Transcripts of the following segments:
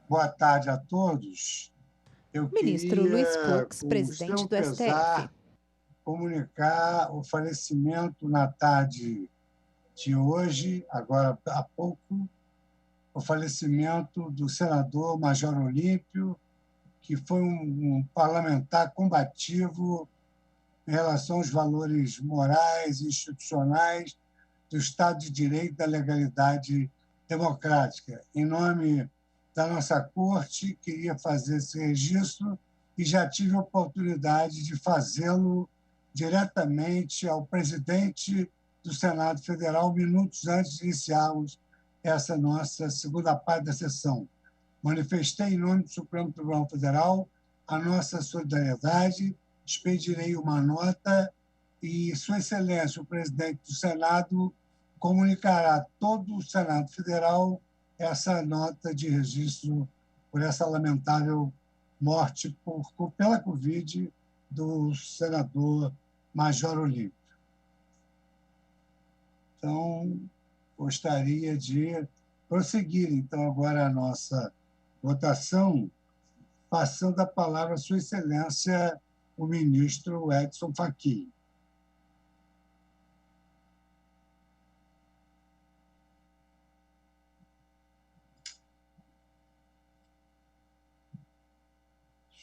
Boa tarde a todos. Eu Ministro Luiz queria, Fux, com presidente extremo do STF. pesar, comunicar o falecimento na tarde de hoje, agora há pouco, o falecimento do senador Major Olímpio, que foi um parlamentar combativo em relação aos valores morais e institucionais do Estado de Direito e da legalidade democrática. Em nome da nossa Corte, queria fazer esse registro e já tive a oportunidade de fazê-lo diretamente ao presidente do Senado Federal, minutos antes de iniciarmos essa nossa segunda parte da sessão. Manifestei em nome do Supremo Tribunal Federal a nossa solidariedade, expedirei uma nota e Sua Excelência, o presidente do Senado, comunicará a todo o Senado Federal essa nota de registro por essa lamentável morte pela Covid do senador Major Olímpio. Então, gostaria de prosseguir, então, agora a nossa votação, passando a palavra a Sua Excelência, o ministro Edson Fachin.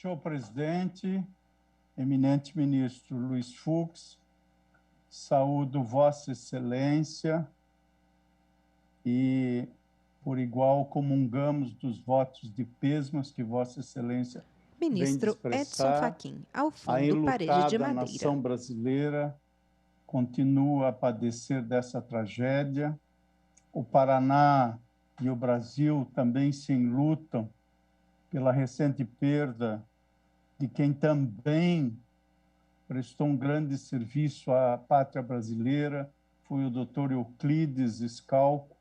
Senhor presidente, eminente ministro Luiz Fux, saúdo Vossa Excelência e, por igual, comungamos dos votos de pêsames que Vossa Excelência Ministro vem de Edson expressar. Fachin, ao A fundo, Parede de enlutada Madeira. nação brasileira continua a padecer dessa tragédia. O Paraná e o Brasil também se enlutam pela recente perda de quem também prestou um grande serviço à pátria brasileira, foi o doutor Euclides Scalco,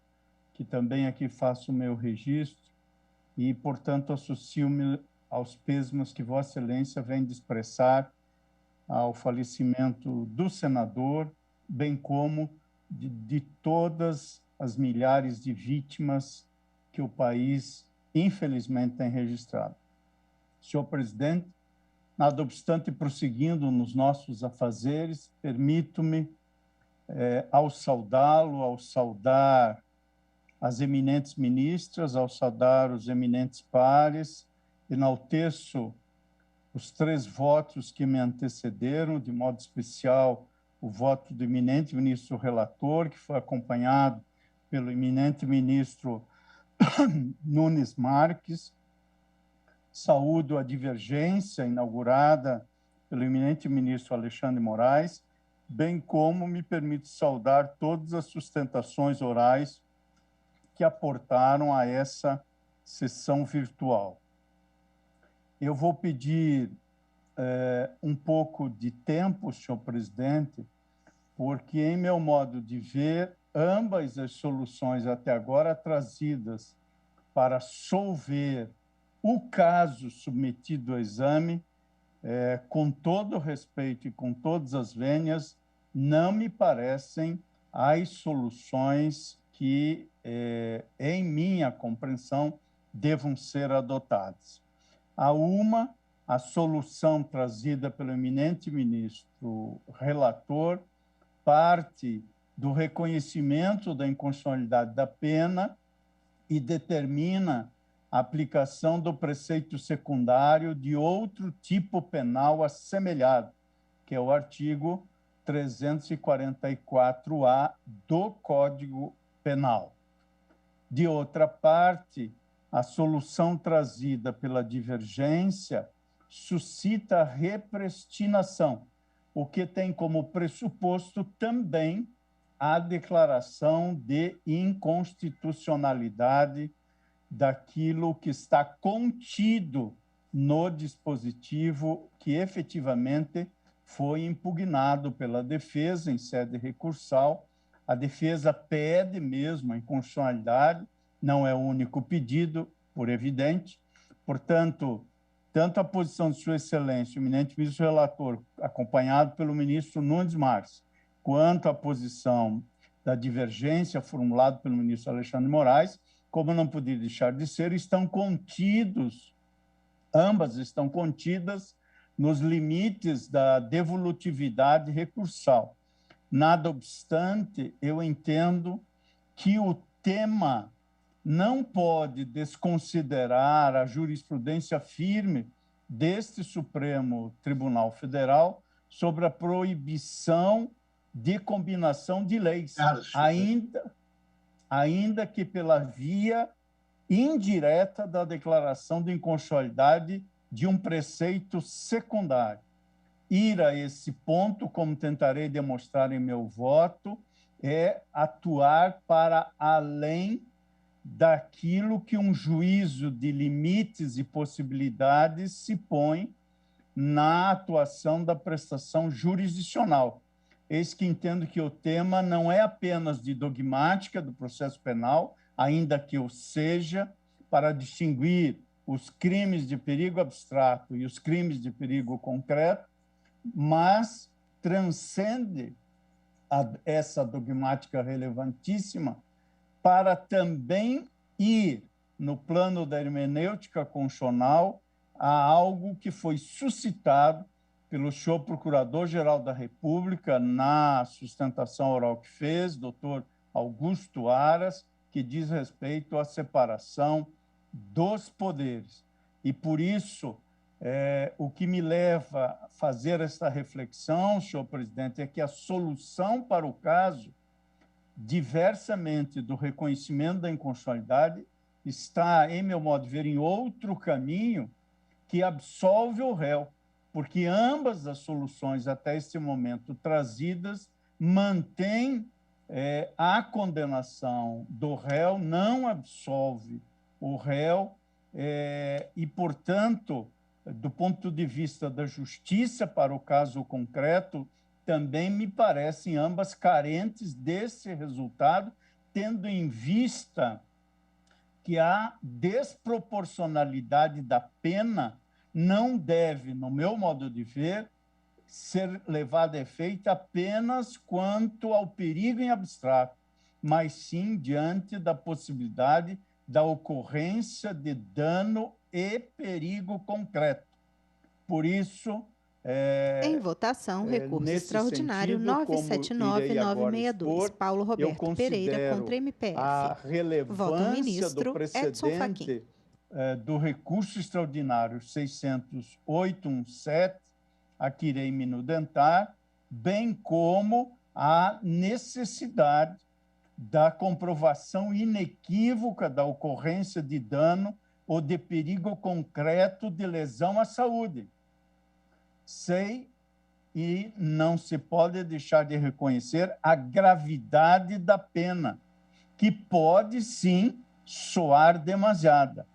que também aqui faço o meu registro, e, portanto, associo-me aos pêsames que Vossa Excelência vem de expressar ao falecimento do senador, bem como de todas as milhares de vítimas que o país, infelizmente, tem registrado. Senhor presidente, nada obstante, prosseguindo nos nossos afazeres, permito-me, ao saudá-lo, ao saudar as eminentes ministras, ao saudar os eminentes pares, enalteço os 3 votos que me antecederam, de modo especial o voto do eminente ministro relator, que foi acompanhado pelo eminente ministro Nunes Marques. Saúdo a divergência inaugurada pelo eminente ministro Alexandre Moraes, bem como me permito saudar todas as sustentações orais que aportaram a essa sessão virtual. Eu vou pedir um pouco de tempo, senhor presidente, porque, em meu modo de ver, ambas as soluções até agora trazidas para solver o caso submetido ao exame, com todo o respeito e com todas as vênias, não me parecem as soluções que, em minha compreensão, devam ser adotadas. A solução trazida pelo eminente ministro relator parte do reconhecimento da inconstitucionalidade da pena e determina a aplicação do preceito secundário de outro tipo penal assemelhado, que é o artigo 344-A do Código Penal. De outra parte, a solução trazida pela divergência suscita a repristinação, o que tem como pressuposto também a declaração de inconstitucionalidade daquilo que está contido no dispositivo que efetivamente foi impugnado pela defesa em sede recursal. A defesa pede mesmo a inconstitucionalidade, não é o único pedido, por evidente. Portanto, tanto a posição de Sua Excelência, o eminente ministro relator, acompanhado pelo ministro Nunes Marques, quanto a posição da divergência formulada pelo ministro Alexandre Moraes, como não podia deixar de ser, estão contidos, ambas estão contidas nos limites da devolutividade recursal. Nada obstante, eu entendo que o tema não pode desconsiderar a jurisprudência firme deste Supremo Tribunal Federal sobre a proibição de combinação de leis, ainda que pela via indireta da declaração de inconstitucionalidade de um preceito secundário. Ir a esse ponto, como tentarei demonstrar em meu voto, é atuar para além daquilo que um juízo de limites e possibilidades se põe na atuação da prestação jurisdicional. Eis que entendo que o tema não é apenas de dogmática do processo penal, ainda que o seja, para distinguir os crimes de perigo abstrato e os crimes de perigo concreto, mas transcende essa dogmática relevantíssima para também ir no plano da hermenêutica constitucional a algo que foi suscitado pelo senhor Procurador-Geral da República na sustentação oral que fez, doutor Augusto Aras, que diz respeito à separação dos poderes. E, por isso, o que me leva a fazer esta reflexão, senhor presidente, é que a solução para o caso, diversamente do reconhecimento da inconstitucionalidade, está, em meu modo de ver, em outro caminho que absolve o réu, porque ambas as soluções até este momento trazidas mantêm a condenação do réu, não absolve o réu e, portanto, do ponto de vista da justiça para o caso concreto, também me parecem ambas carentes desse resultado, tendo em vista que a desproporcionalidade da pena não deve, no meu modo de ver, ser levada a efeito apenas quanto ao perigo em abstrato, mas sim diante da possibilidade da ocorrência de dano e perigo concreto. Por isso, em votação, recurso extraordinário sentido, 979-962. Paulo Roberto Pereira contra MPF. A Voto relevância ministro do precedente do recurso extraordinário 608.17, a que irei me nudentar, bem como a necessidade da comprovação inequívoca da ocorrência de dano ou de perigo concreto de lesão à saúde. Sei e não se pode deixar de reconhecer a gravidade da pena, que pode, sim, soar demasiada.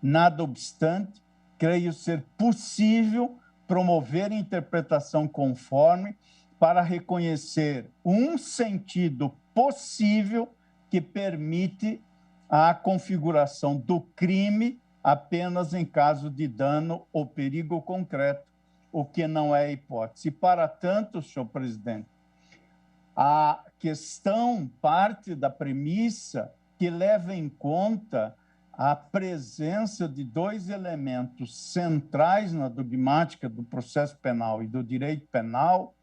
Nada obstante, creio ser possível promover interpretação conforme para reconhecer um sentido possível que permite a configuração do crime apenas em caso de dano ou perigo concreto, o que não é hipótese. Para tanto, senhor presidente, a questão parte da premissa que leva em conta a presença de dois elementos centrais na dogmática do processo penal e do direito penal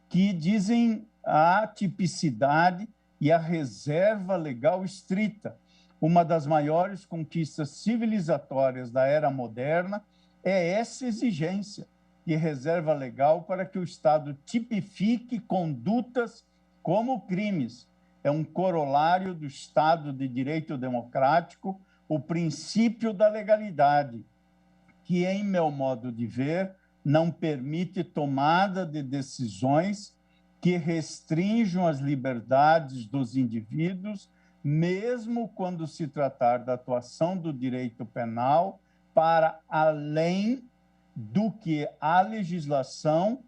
que dizem a tipicidade e a reserva legal estrita. Uma das maiores conquistas civilizatórias da era moderna é essa exigência de reserva legal para que o Estado tipifique condutas como crimes. É um corolário do Estado de Direito Democrático, o princípio da legalidade, que, em meu modo de ver, não permite tomada de decisões que restringam as liberdades dos indivíduos, mesmo quando se tratar da atuação do direito penal para além do que a legislação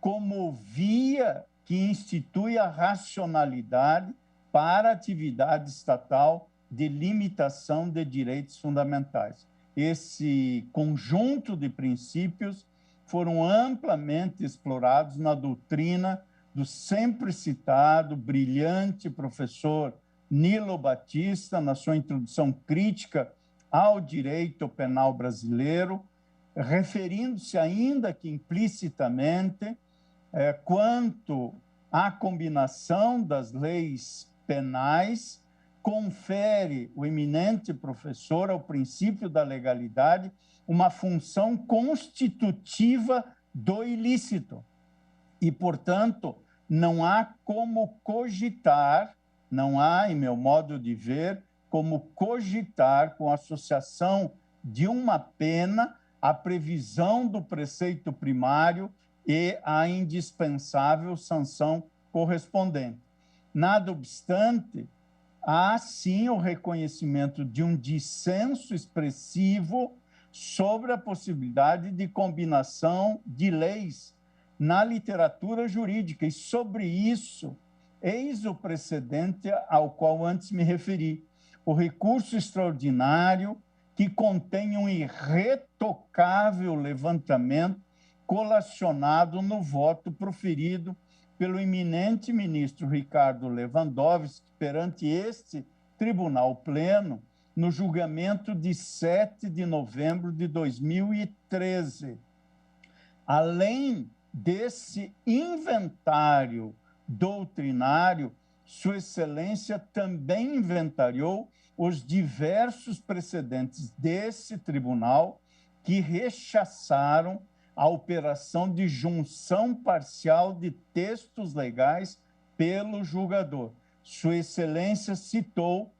como via que institui a racionalidade para a atividade estatal de limitação de direitos fundamentais. Esse conjunto de princípios foram amplamente explorados na doutrina do sempre citado, brilhante professor Nilo Batista, na sua introdução crítica ao direito penal brasileiro, referindo-se ainda que implicitamente quanto à combinação das leis penais, confere o eminente professor ao princípio da legalidade uma função constitutiva do ilícito. E, portanto, não há como cogitar, não há, em meu modo de ver, como cogitar com a associação de uma pena a previsão do preceito primário e a indispensável sanção correspondente. Nada obstante, há sim o reconhecimento de um dissenso expressivo sobre a possibilidade de combinação de leis na literatura jurídica. E sobre isso, eis o precedente ao qual antes me referi. O recurso extraordinário que contém um irretocável levantamento colacionado no voto proferido pelo eminente ministro Ricardo Lewandowski perante este Tribunal Pleno no julgamento de 7 de novembro de 2013. Além desse inventário doutrinário, Sua Excelência também inventariou os diversos precedentes desse tribunal que rechaçaram a operação de junção parcial de textos legais pelo julgador. Sua Excelência citou,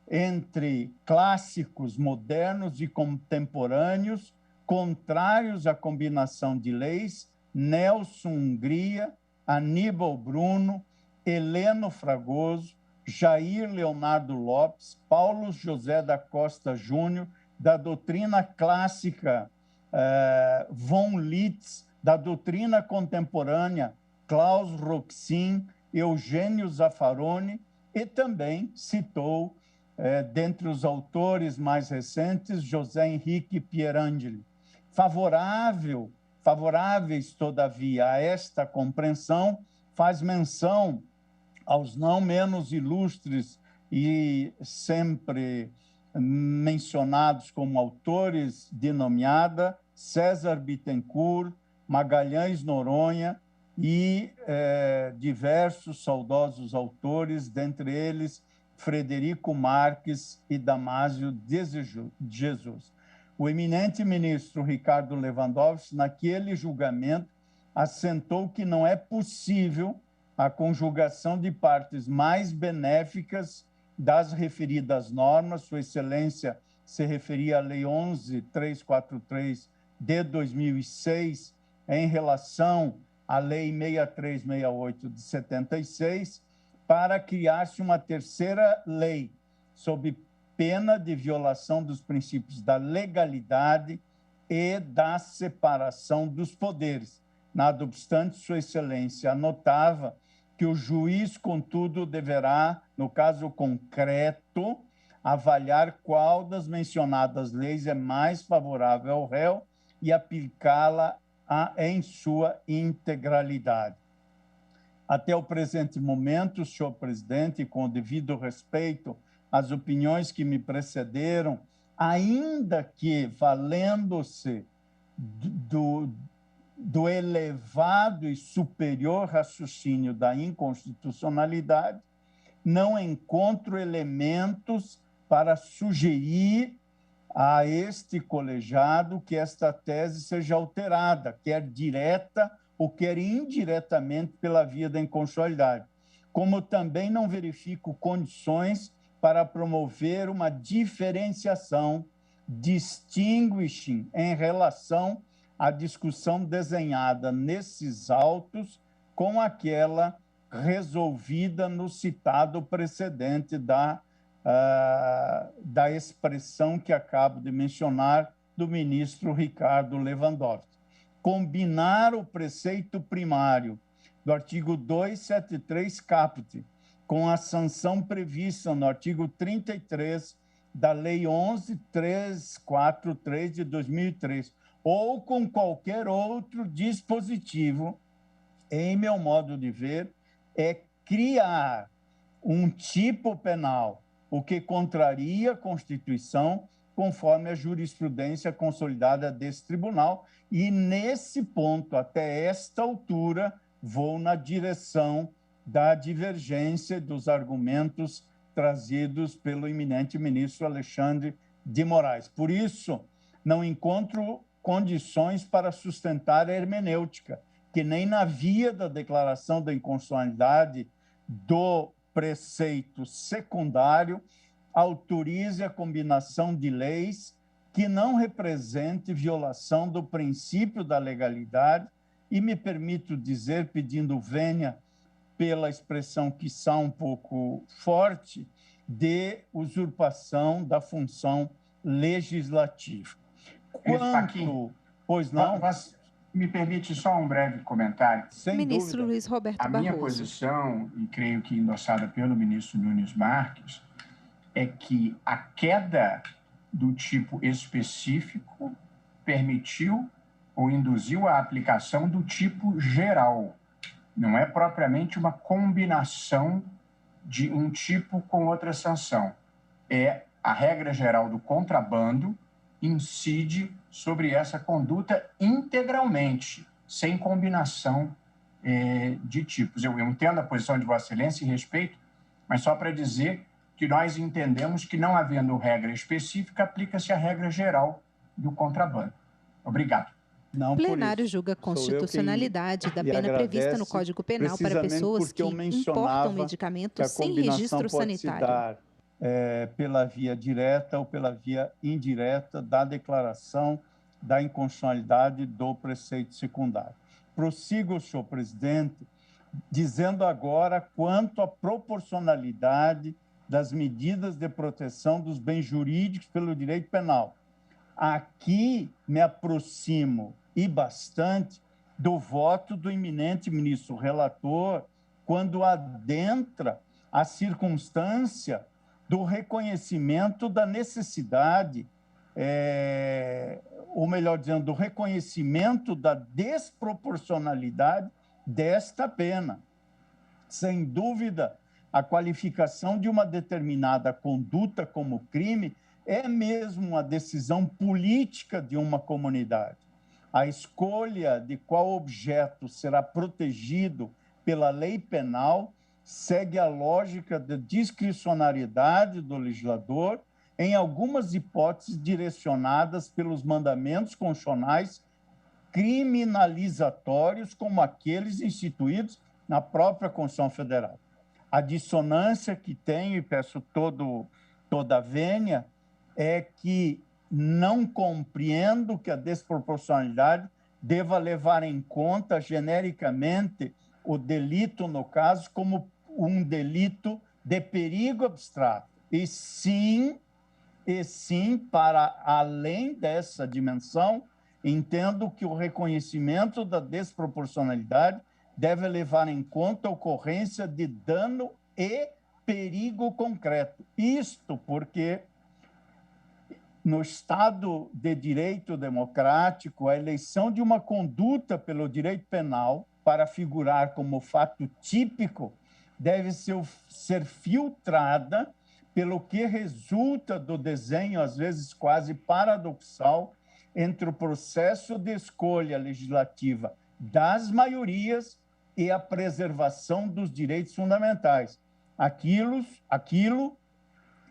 entre clássicos modernos e contemporâneos, contrários à combinação de leis, Nelson Hungria, Aníbal Bruno, Heleno Fragoso, Jair Leonardo Lopes, Paulo José da Costa Júnior, da doutrina clássica von Litz, da doutrina contemporânea Klaus Roxin, Eugênio Zaffaroni, e também citou, dentre os autores mais recentes, José Henrique Pierangeli. Favoráveis, todavia, a esta compreensão, faz menção aos não menos ilustres e sempre mencionados como autores de nomeada César Bittencourt, Magalhães Noronha e diversos saudosos autores, dentre eles Frederico Marques e Damásio de Jesus. O eminente ministro Ricardo Lewandowski, naquele julgamento, assentou que não é possível a conjugação de partes mais benéficas das referidas normas. Sua Excelência se referia à Lei 11.343 de 2006, em relação à Lei 6368 de 76, para criar-se uma terceira lei, sob pena de violação dos princípios da legalidade e da separação dos poderes. Nada obstante, Sua Excelência anotava que o juiz, contudo, deverá, no caso concreto, avaliar qual das mencionadas leis é mais favorável ao réu e aplicá-la em sua integralidade. Até o presente momento, senhor presidente, com o devido respeito às opiniões que me precederam, ainda que valendo-se do elevado e superior raciocínio da inconstitucionalidade, não encontro elementos para sugerir a este colegiado que esta tese seja alterada, quer direta ou quer indiretamente pela via da inconstitucionalidade. Como também não verifico condições para promover uma diferenciação, distinguishing em relação à discussão desenhada nesses autos com aquela resolvida no citado precedente da expressão que acabo de mencionar do ministro Ricardo Lewandowski. Combinar o preceito primário do artigo 273 caput com a sanção prevista no artigo 33 da Lei 11.343 de 2003, ou com qualquer outro dispositivo, em meu modo de ver, é criar um tipo penal, o que contraria a Constituição, conforme a jurisprudência consolidada desse tribunal. E, nesse ponto, até esta altura, vou na direção da divergência dos argumentos trazidos pelo eminente ministro Alexandre de Moraes. Por isso, não encontro condições para sustentar a hermenêutica, que nem na via da declaração da inconstitucionalidade do preceito secundário autorize a combinação de leis que não represente violação do princípio da legalidade e me permito dizer, pedindo vênia pela expressão que está um pouco forte, de usurpação da função legislativa. Pois não? Me permite só um breve comentário? Sem Ministro dúvida. Luiz Roberto Barroso. A minha posição, e creio que endossada pelo ministro Nunes Marques, é que a queda do tipo específico permitiu ou induziu a aplicação do tipo geral. Não é propriamente uma combinação de um tipo com outra sanção. É a regra geral do contrabando incide sobre essa conduta integralmente, sem combinação de tipos. Eu entendo a posição de Vossa Excelência e respeito, mas só para dizer que nós entendemos que, não havendo regra específica, aplica-se a regra geral do contrabando. Obrigado. O plenário julga a constitucionalidade da pena prevista no Código Penal para pessoas que importam medicamentos sem registro sanitário. Pela via direta ou pela via indireta da declaração da inconstitucionalidade do preceito secundário. Prossigo, senhor presidente, dizendo agora quanto à proporcionalidade das medidas de proteção dos bens jurídicos pelo direito penal. Aqui me aproximo, e bastante, do voto do eminente ministro relator, quando adentra a circunstância do reconhecimento da necessidade, ou melhor dizendo, do reconhecimento da desproporcionalidade desta pena. Sem dúvida, a qualificação de uma determinada conduta como crime é mesmo uma decisão política de uma comunidade. A escolha de qual objeto será protegido pela lei penal segue a lógica da discricionariedade do legislador, em algumas hipóteses direcionadas pelos mandamentos constitucionais criminalizatórios, como aqueles instituídos na própria Constituição Federal. A dissonância que tenho, e peço toda a vênia, é que não compreendo que a desproporcionalidade deva levar em conta genericamente o delito, no caso, como um delito de perigo abstrato, e sim, para além dessa dimensão, entendo que o reconhecimento da desproporcionalidade deve levar em conta a ocorrência de dano e perigo concreto. Isto porque, no Estado de Direito Democrático, a eleição de uma conduta pelo direito penal para figurar como fato típico deve ser filtrada pelo que resulta do desenho, às vezes quase paradoxal, entre o processo de escolha legislativa das maiorias e a preservação dos direitos fundamentais. Aquilo,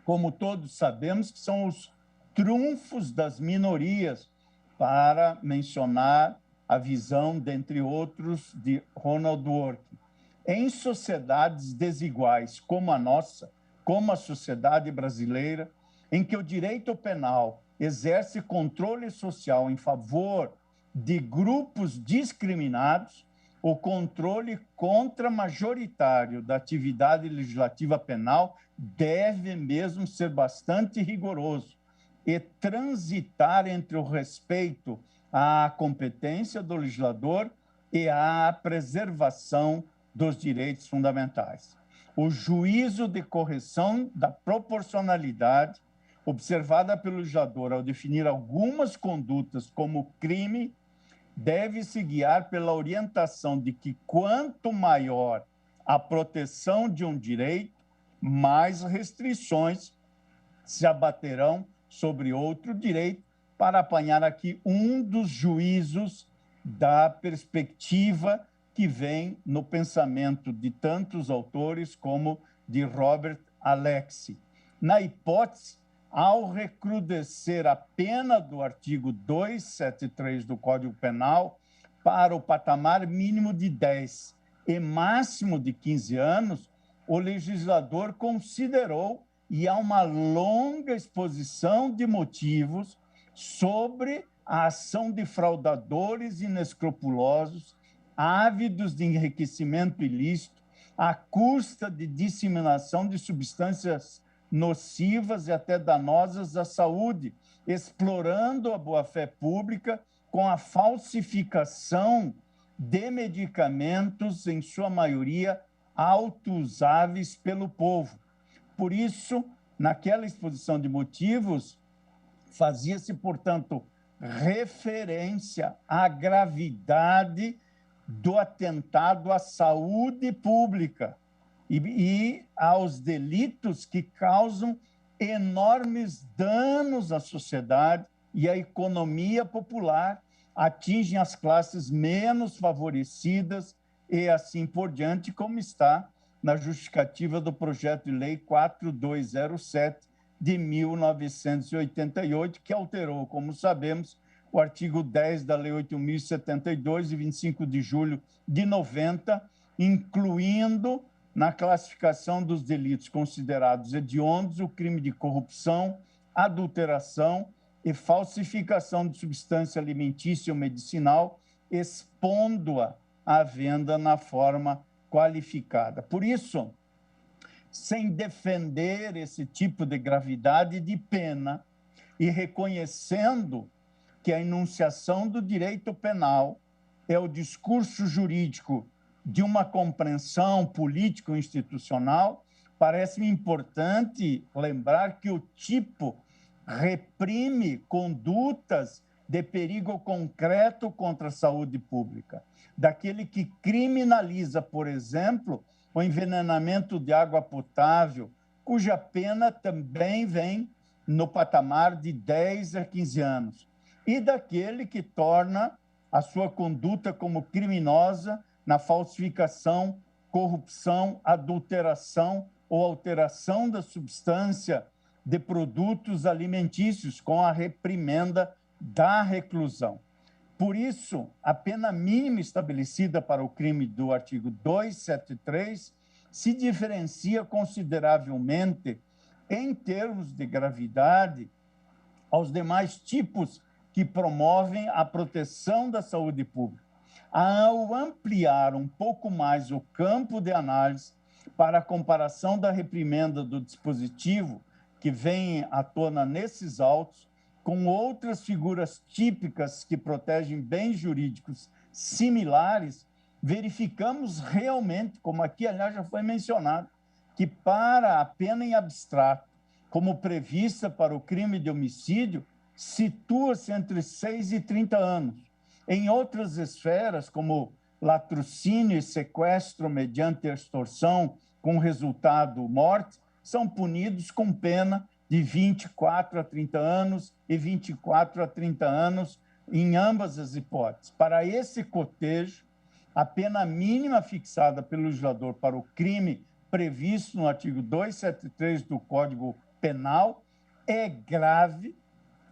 como todos sabemos, que são os trunfos das minorias, para mencionar a visão, dentre outros, de Ronald Dworkin. Em sociedades desiguais como a nossa, como a sociedade brasileira, em que o direito penal exerce controle social em favor de grupos discriminados, o controle contra-majoritário da atividade legislativa penal deve mesmo ser bastante rigoroso e transitar entre o respeito à competência do legislador e à preservação dos direitos fundamentais. O juízo de correção da proporcionalidade observada pelo legislador ao definir algumas condutas como crime deve se guiar pela orientação de que quanto maior a proteção de um direito, mais restrições se abaterão sobre outro direito, para apanhar aqui um dos juízos da perspectiva que vem no pensamento de tantos autores como de Robert Alexie. Na hipótese, ao recrudescer a pena do artigo 273 do Código Penal para o patamar mínimo de 10 e máximo de 15 anos, o legislador considerou, e há uma longa exposição de motivos sobre a ação de fraudadores inescrupulosos, ávidos de enriquecimento ilícito, à custa de disseminação de substâncias nocivas e até danosas à saúde, explorando a boa-fé pública com a falsificação de medicamentos, em sua maioria, auto-usáveis pelo povo. Por isso, naquela exposição de motivos, fazia-se, portanto, referência à gravidade do atentado à saúde pública e aos delitos que causam enormes danos à sociedade e à economia popular, atingem as classes menos favorecidas e assim por diante, como está na justificativa do projeto de lei 4207 de 1988, que alterou, como sabemos, o artigo 10 da Lei 8.072, de 25 de julho de 90, incluindo na classificação dos delitos considerados hediondos o crime de corrupção, adulteração e falsificação de substância alimentícia ou medicinal, expondo-a à venda na forma qualificada. Por isso, sem defender esse tipo de gravidade de pena e reconhecendo que a enunciação do direito penal é o discurso jurídico de uma compreensão político-institucional, parece-me importante lembrar que o tipo reprime condutas de perigo concreto contra a saúde pública, daquele que criminaliza, por exemplo, o envenenamento de água potável, cuja pena também vem no patamar de 10 a 15 anos, e daquele que torna a sua conduta como criminosa na falsificação, corrupção, adulteração ou alteração da substância de produtos alimentícios com a reprimenda da reclusão. Por isso, a pena mínima estabelecida para o crime do artigo 273 se diferencia consideravelmente, em termos de gravidade, aos demais tipos que promovem a proteção da saúde pública. Ao ampliar um pouco mais o campo de análise para a comparação da reprimenda do dispositivo que vem à tona nesses autos, com outras figuras típicas que protegem bens jurídicos similares, verificamos realmente, como aqui, aliás, já foi mencionado, que para a pena em abstrato, como prevista para o crime de homicídio, situa-se entre 6 e 30 anos. Em outras esferas, como latrocínio e sequestro mediante extorsão com resultado morte, são punidos com pena de 24 a 30 anos e 24 a 30 anos em ambas as hipóteses. Para esse cotejo, a pena mínima fixada pelo legislador para o crime previsto no artigo 273 do Código Penal é grave,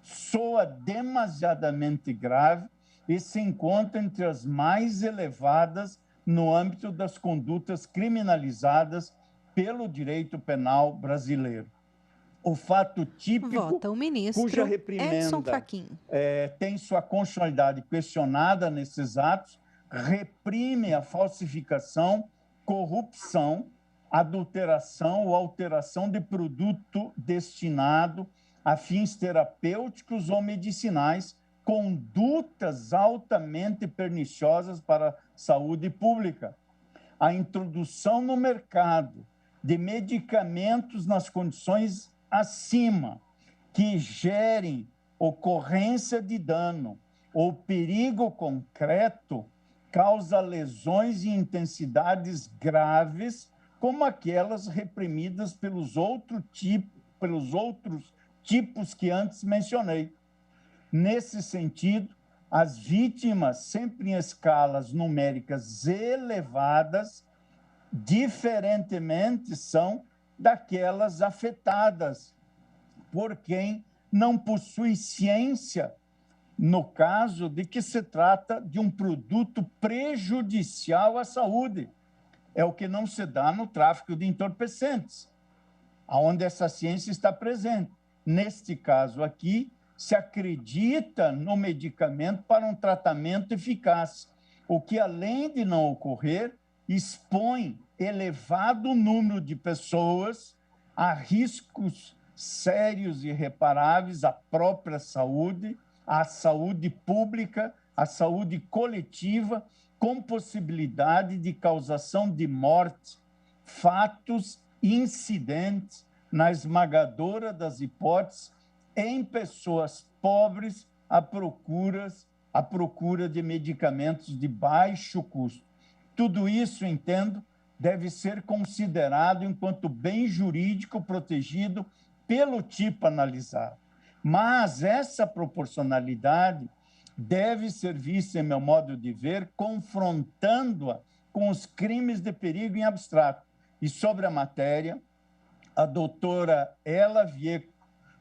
soa demasiadamente grave e se encontra entre as mais elevadas no âmbito das condutas criminalizadas pelo direito penal brasileiro. O fato típico Vota o ministro cuja reprimenda tem sua constitucionalidade questionada nesses atos, reprime a falsificação, corrupção, adulteração ou alteração de produto destinado a fins terapêuticos ou medicinais, condutas altamente perniciosas para a saúde pública. A introdução no mercado de medicamentos nas condições acima, que gerem ocorrência de dano ou perigo concreto, causa lesões e intensidades graves como aquelas reprimidas pelos outros tipos que antes mencionei. Nesse sentido, as vítimas, sempre em escalas numéricas elevadas, diferentemente são daquelas afetadas por quem não possui ciência, no caso de que se trata de um produto prejudicial à saúde. É o que não se dá no tráfico de entorpecentes, onde essa ciência está presente. Neste caso aqui, se acredita no medicamento para um tratamento eficaz, o que, além de não ocorrer, expõe elevado número de pessoas a riscos sérios e irreparáveis à própria saúde, à saúde pública, à saúde coletiva, com possibilidade de causação de morte, fatos incidentes, na esmagadora das hipóteses, em pessoas pobres à procura de medicamentos de baixo custo. Tudo isso, entendo, deve ser considerado enquanto bem jurídico protegido pelo tipo analisado. Mas essa proporcionalidade deve ser vista, em meu modo de ver, confrontando-a com os crimes de perigo em abstrato. E sobre a matéria, a doutora Ela Vieco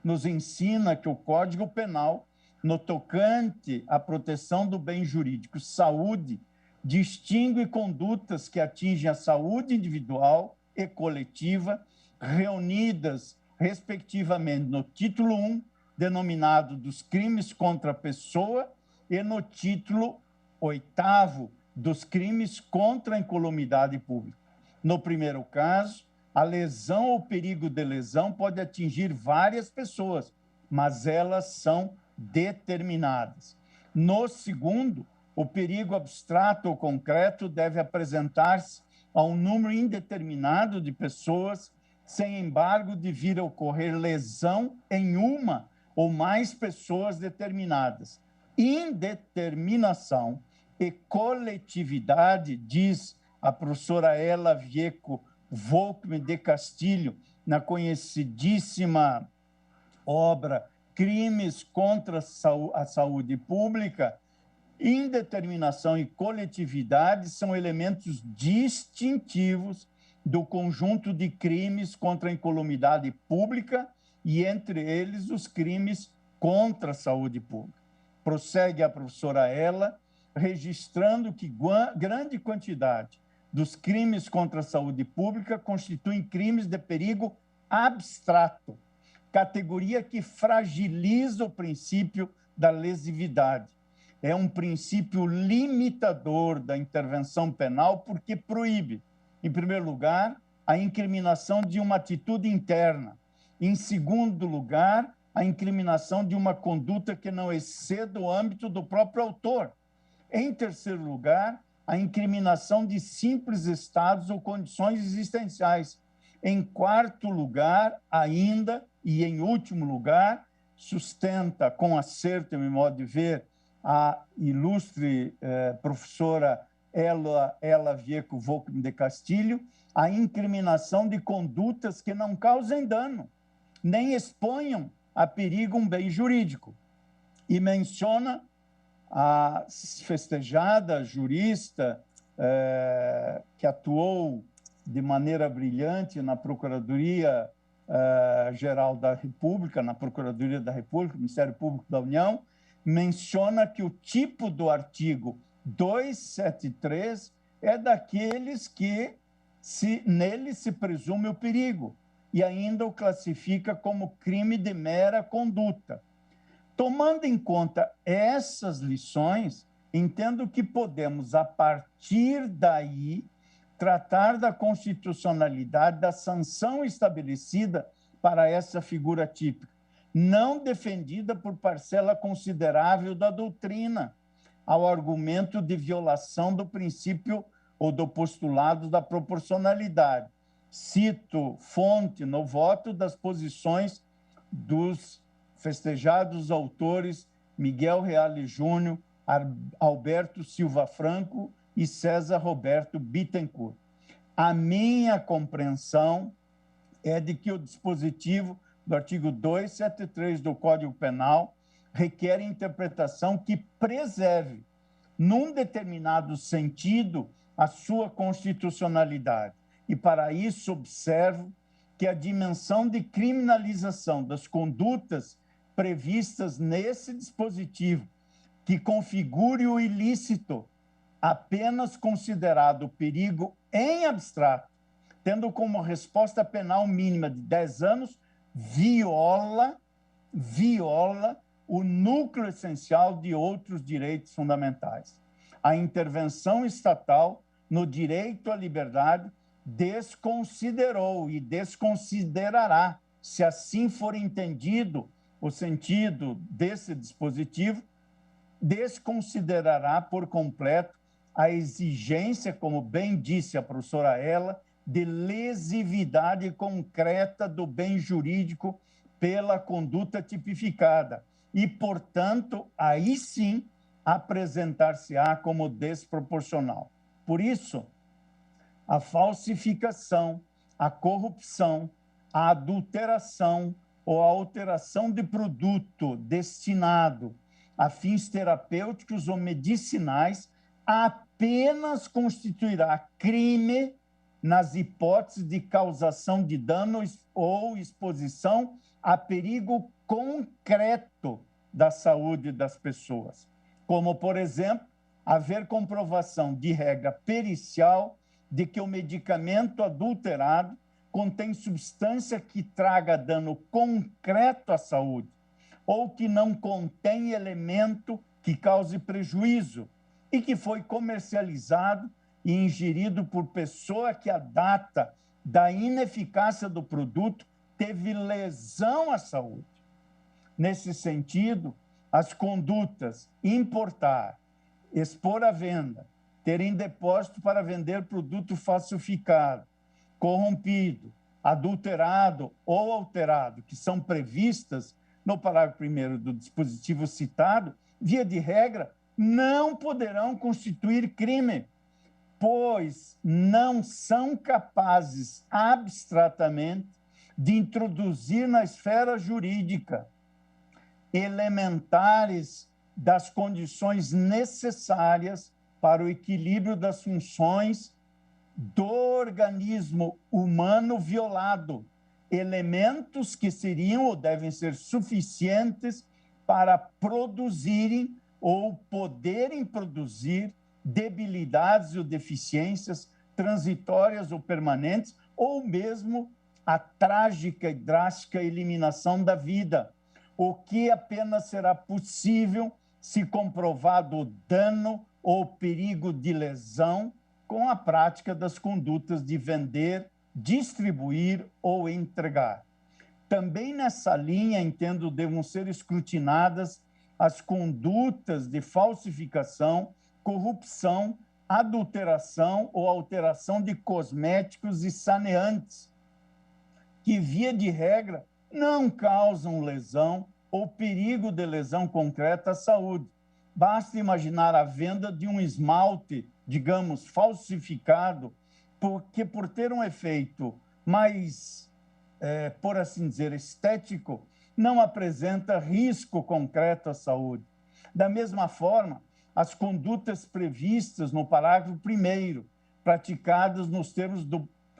nos ensina que o Código Penal, no tocante à proteção do bem jurídico, saúde, distingue condutas que atingem a saúde individual e coletiva, reunidas, respectivamente, no título 1, denominado dos crimes contra a pessoa, e no título 8º, dos crimes contra a incolumidade pública. No primeiro caso, a lesão ou perigo de lesão pode atingir várias pessoas, mas elas são determinadas. No segundo, o perigo abstrato ou concreto deve apresentar-se a um número indeterminado de pessoas, sem embargo de vir a ocorrer lesão em uma ou mais pessoas determinadas. Indeterminação e coletividade, diz a professora Ela Vieco Volkmann de Castilho, na conhecidíssima obra Crimes contra a Saúde Pública, indeterminação e coletividade são elementos distintivos do conjunto de crimes contra a incolumidade pública e, entre eles, os crimes contra a saúde pública. Prossegue a professora Ela, registrando que grande quantidade dos crimes contra a saúde pública constituem crimes de perigo abstrato, categoria que fragiliza o princípio da lesividade. É um princípio limitador da intervenção penal porque proíbe, em primeiro lugar, a incriminação de uma atitude interna. Em segundo lugar, a incriminação de uma conduta que não exceda o âmbito do próprio autor. Em terceiro lugar, a incriminação de simples estados ou condições existenciais. Em quarto lugar, ainda, e em último lugar, sustenta com acerto, em meu modo de ver, a ilustre professora Ela Vieco Volkmann de Castilho, a incriminação de condutas que não causem dano, nem exponham a perigo um bem jurídico. E menciona a festejada jurista que atuou de maneira brilhante na Procuradoria-Geral da República, na Procuradoria da República, Ministério Público da União, menciona que o tipo do artigo 273 é daqueles que nele se presume o perigo e ainda o classifica como crime de mera conduta. Tomando em conta essas lições, entendo que podemos, a partir daí, tratar da constitucionalidade da sanção estabelecida para essa figura típica, não defendida por parcela considerável da doutrina, ao argumento de violação do princípio ou do postulado da proporcionalidade. Cito fonte no voto das posições dos festejados autores Miguel Reale Júnior, Alberto Silva Franco e César Roberto Bittencourt. A minha compreensão é de que o dispositivo do artigo 273 do Código Penal requer interpretação que preserve, num determinado sentido, a sua constitucionalidade. E, para isso, observo que a dimensão de criminalização das condutas previstas nesse dispositivo, que configure o ilícito apenas considerado perigo em abstrato, tendo como resposta penal mínima de 10 anos, viola o núcleo essencial de outros direitos fundamentais. A intervenção estatal no direito à liberdade desconsiderou e desconsiderará, se assim for entendido o sentido desse dispositivo, desconsiderará por completo a exigência, como bem disse a professora Ela, de lesividade concreta do bem jurídico pela conduta tipificada e, portanto, aí sim apresentar-se-á como desproporcional. Por isso, a falsificação, a corrupção, a adulteração ou a alteração de produto destinado a fins terapêuticos ou medicinais apenas constituirá crime nas hipóteses de causação de dano ou exposição a perigo concreto da saúde das pessoas, como, por exemplo, haver comprovação de regra pericial de que o medicamento adulterado contém substância que traga dano concreto à saúde, ou que não contém elemento que cause prejuízo e que foi comercializado e ingerido por pessoa que a data da ineficácia do produto teve lesão à saúde. Nesse sentido, as condutas importar, expor à venda, ter em depósito para vender produto falsificado, corrompido, adulterado ou alterado, que são previstas no parágrafo 1º do dispositivo citado, via de regra, não poderão constituir crime, pois não são capazes abstratamente de introduzir na esfera jurídica elementares das condições necessárias para o equilíbrio das funções do organismo humano violado, elementos que seriam ou devem ser suficientes para produzirem ou poderem produzir debilidades ou deficiências transitórias ou permanentes, ou mesmo a trágica e drástica eliminação da vida, o que apenas será possível se comprovado o dano ou perigo de lesão com a prática das condutas de vender, distribuir ou entregar. Também nessa linha, entendo, devam ser escrutinadas as condutas de falsificação, corrupção, adulteração ou alteração de cosméticos e saneantes, que, via de regra, não causam lesão ou perigo de lesão concreta à saúde. Basta imaginar a venda de um esmalte, digamos, falsificado, porque por ter um efeito mais, por assim dizer, estético, não apresenta risco concreto à saúde. Da mesma forma, as condutas previstas no parágrafo 1º, praticadas nos termos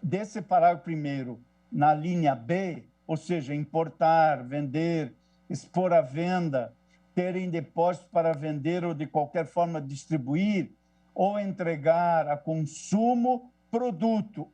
desse parágrafo 1º, na linha B, ou seja, importar, vender, expor à venda, ter em depósito para vender ou de qualquer forma distribuir ou entregar a consumo produto,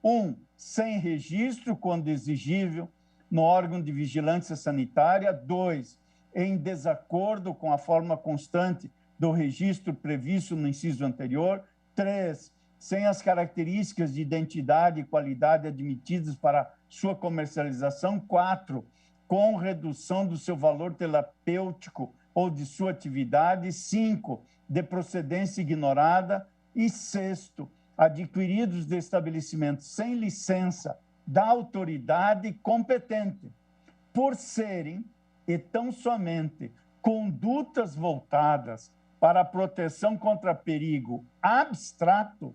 sem registro, quando exigível, no órgão de vigilância sanitária, 2, em desacordo com a forma constante do registro previsto no inciso anterior, 3, sem as características de identidade e qualidade admitidas para sua comercialização, 4, com redução do seu valor terapêutico ou de sua atividade, 5, de procedência ignorada, e 6, adquiridos de estabelecimentos sem licença da autoridade competente, por serem, e tão somente, condutas voltadas para a proteção contra perigo abstrato,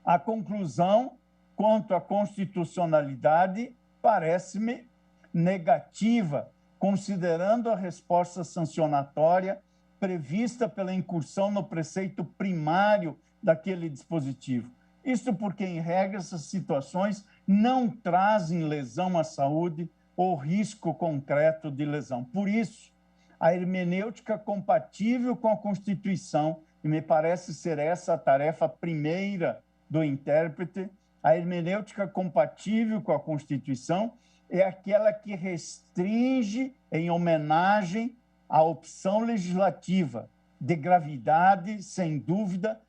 a conclusão quanto à constitucionalidade, parece-me negativa, considerando a resposta sancionatória prevista pela incursão no preceito primário daquele dispositivo. Isso porque, em regra, essas situações não trazem lesão à saúde ou risco concreto de lesão. Por isso, a hermenêutica compatível com a Constituição, e me parece ser essa a tarefa primeira do intérprete, a hermenêutica compatível com a Constituição é aquela que restringe, em homenagem à opção legislativa, de gravidade, sem dúvida,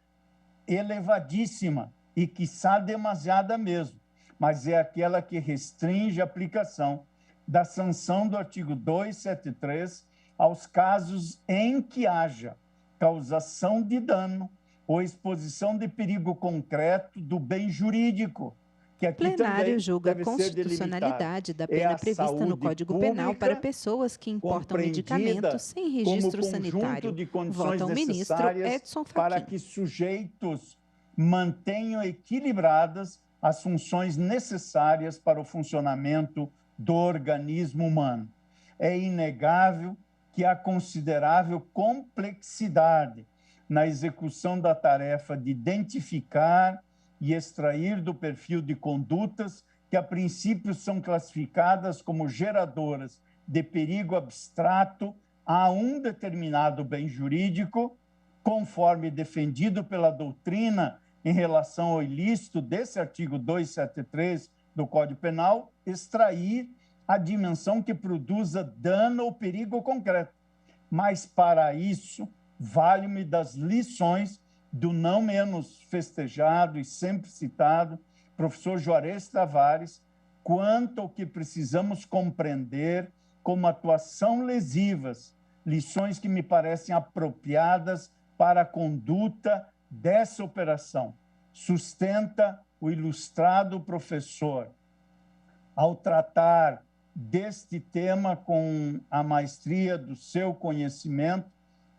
elevadíssima e, quiçá, demasiada mesmo, mas é aquela que restringe a aplicação da sanção do artigo 273 aos casos em que haja causação de dano ou exposição de perigo concreto do bem jurídico, que aqui o plenário também julga a deve ser constitucionalidade da delimitado. pena prevista no Código Penal para pessoas que importam medicamentos sem registro sanitário. De condições Vota o ministro Edson Fachin. Para que sujeitos mantenham equilibradas as funções necessárias para o funcionamento do organismo humano. É inegável que há considerável complexidade na execução da tarefa de identificar e extrair do perfil de condutas que, a princípio, são classificadas como geradoras de perigo abstrato a um determinado bem jurídico, conforme defendido pela doutrina em relação ao ilícito desse artigo 273 do Código Penal, extrair a dimensão que produza dano ou perigo concreto. Mas, para isso, vale-me das lições do não menos festejado e sempre citado professor Juarez Tavares, quanto ao que precisamos compreender como atuação lesivas, lições que me parecem apropriadas para a conduta dessa operação. Sustenta o ilustrado professor. Ao tratar deste tema com a maestria do seu conhecimento,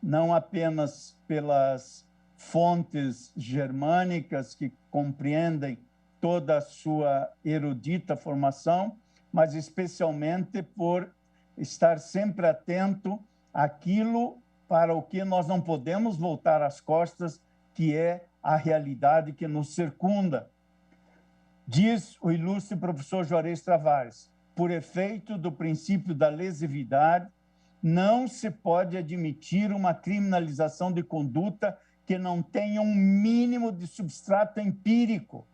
não apenas pelas fontes germânicas que compreendem toda a sua erudita formação, mas especialmente por estar sempre atento àquilo para o que nós não podemos voltar as costas, que é a realidade que nos circunda. Diz o ilustre professor Juarez Tavares, por efeito do princípio da lesividade, não se pode admitir uma criminalização de conduta que não tenha um mínimo de substrato empírico,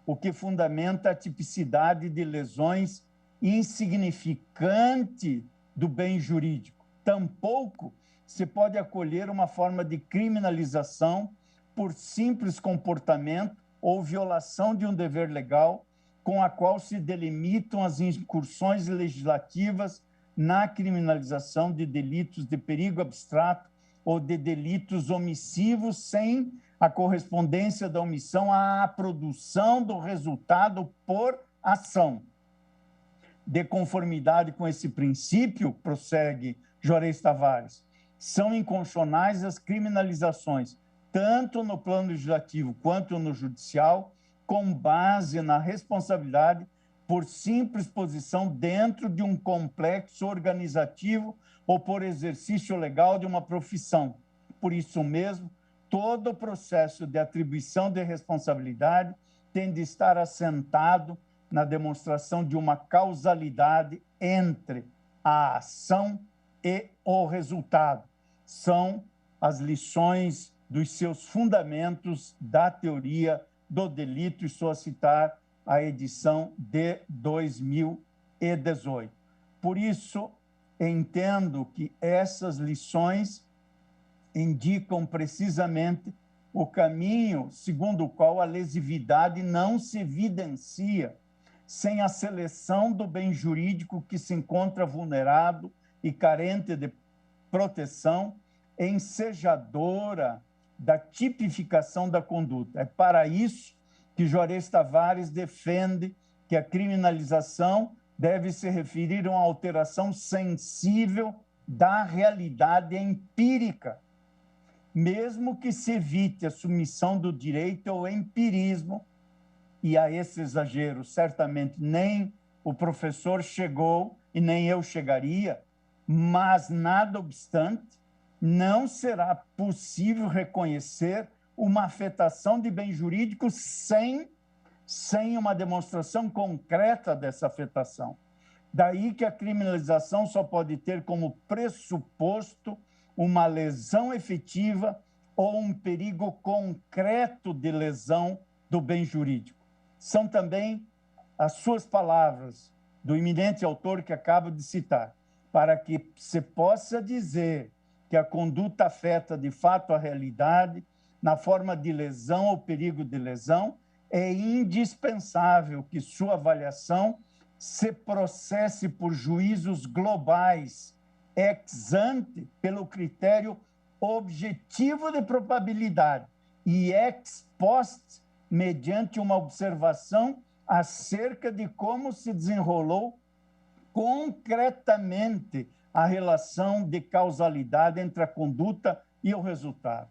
o que fundamenta a tipicidade de lesões insignificante do bem jurídico. Tampouco se pode acolher uma forma de criminalização por simples comportamento ou violação de um dever legal, com a qual se delimitam as incursões legislativas na criminalização de delitos de perigo abstrato ou de delitos omissivos sem a correspondência da omissão à produção do resultado por ação. De conformidade com esse princípio, prossegue Juarez Tavares, são inconstitucionais as criminalizações, tanto no plano legislativo quanto no judicial, com base na responsabilidade por simples posição dentro de um complexo organizativo ou por exercício legal de uma profissão. Por isso mesmo, todo o processo de atribuição de responsabilidade tem de estar assentado na demonstração de uma causalidade entre a ação e o resultado. São as lições dos seus fundamentos da teoria do delito, e estou a citar a edição de 2018. Por isso, entendo que essas lições indicam precisamente o caminho segundo o qual a lesividade não se evidencia sem a seleção do bem jurídico que se encontra vulnerado e carente de proteção, ensejadora da tipificação da conduta. É para isso que Juarez Tavares defende que a criminalização deve se referir a uma alteração sensível da realidade empírica, mesmo que se evite a submissão do direito ao empirismo, e a esse exagero certamente nem o professor chegou e nem eu chegaria, mas, nada obstante, não será possível reconhecer uma afetação de bem jurídico sem uma demonstração concreta dessa afetação. Daí que a criminalização só pode ter como pressuposto uma lesão efetiva ou um perigo concreto de lesão do bem jurídico. São também as suas palavras do eminente autor que acabo de citar, para que se possa dizer que a conduta afeta de fato a realidade na forma de lesão ou perigo de lesão, é indispensável que sua avaliação se processe por juízos globais, ex ante, pelo critério objetivo de probabilidade, e ex post, mediante uma observação acerca de como se desenrolou concretamente a relação de causalidade entre a conduta e o resultado.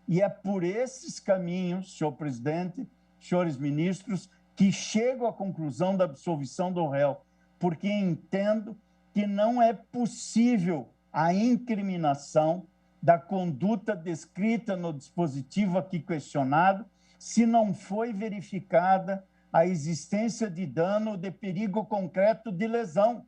E é por esses caminhos, senhor presidente, senhores ministros, que chego à conclusão da absolvição do réu, porque entendo que não é possível a incriminação da conduta descrita no dispositivo aqui questionado, se não foi verificada a existência de dano ou de perigo concreto de lesão,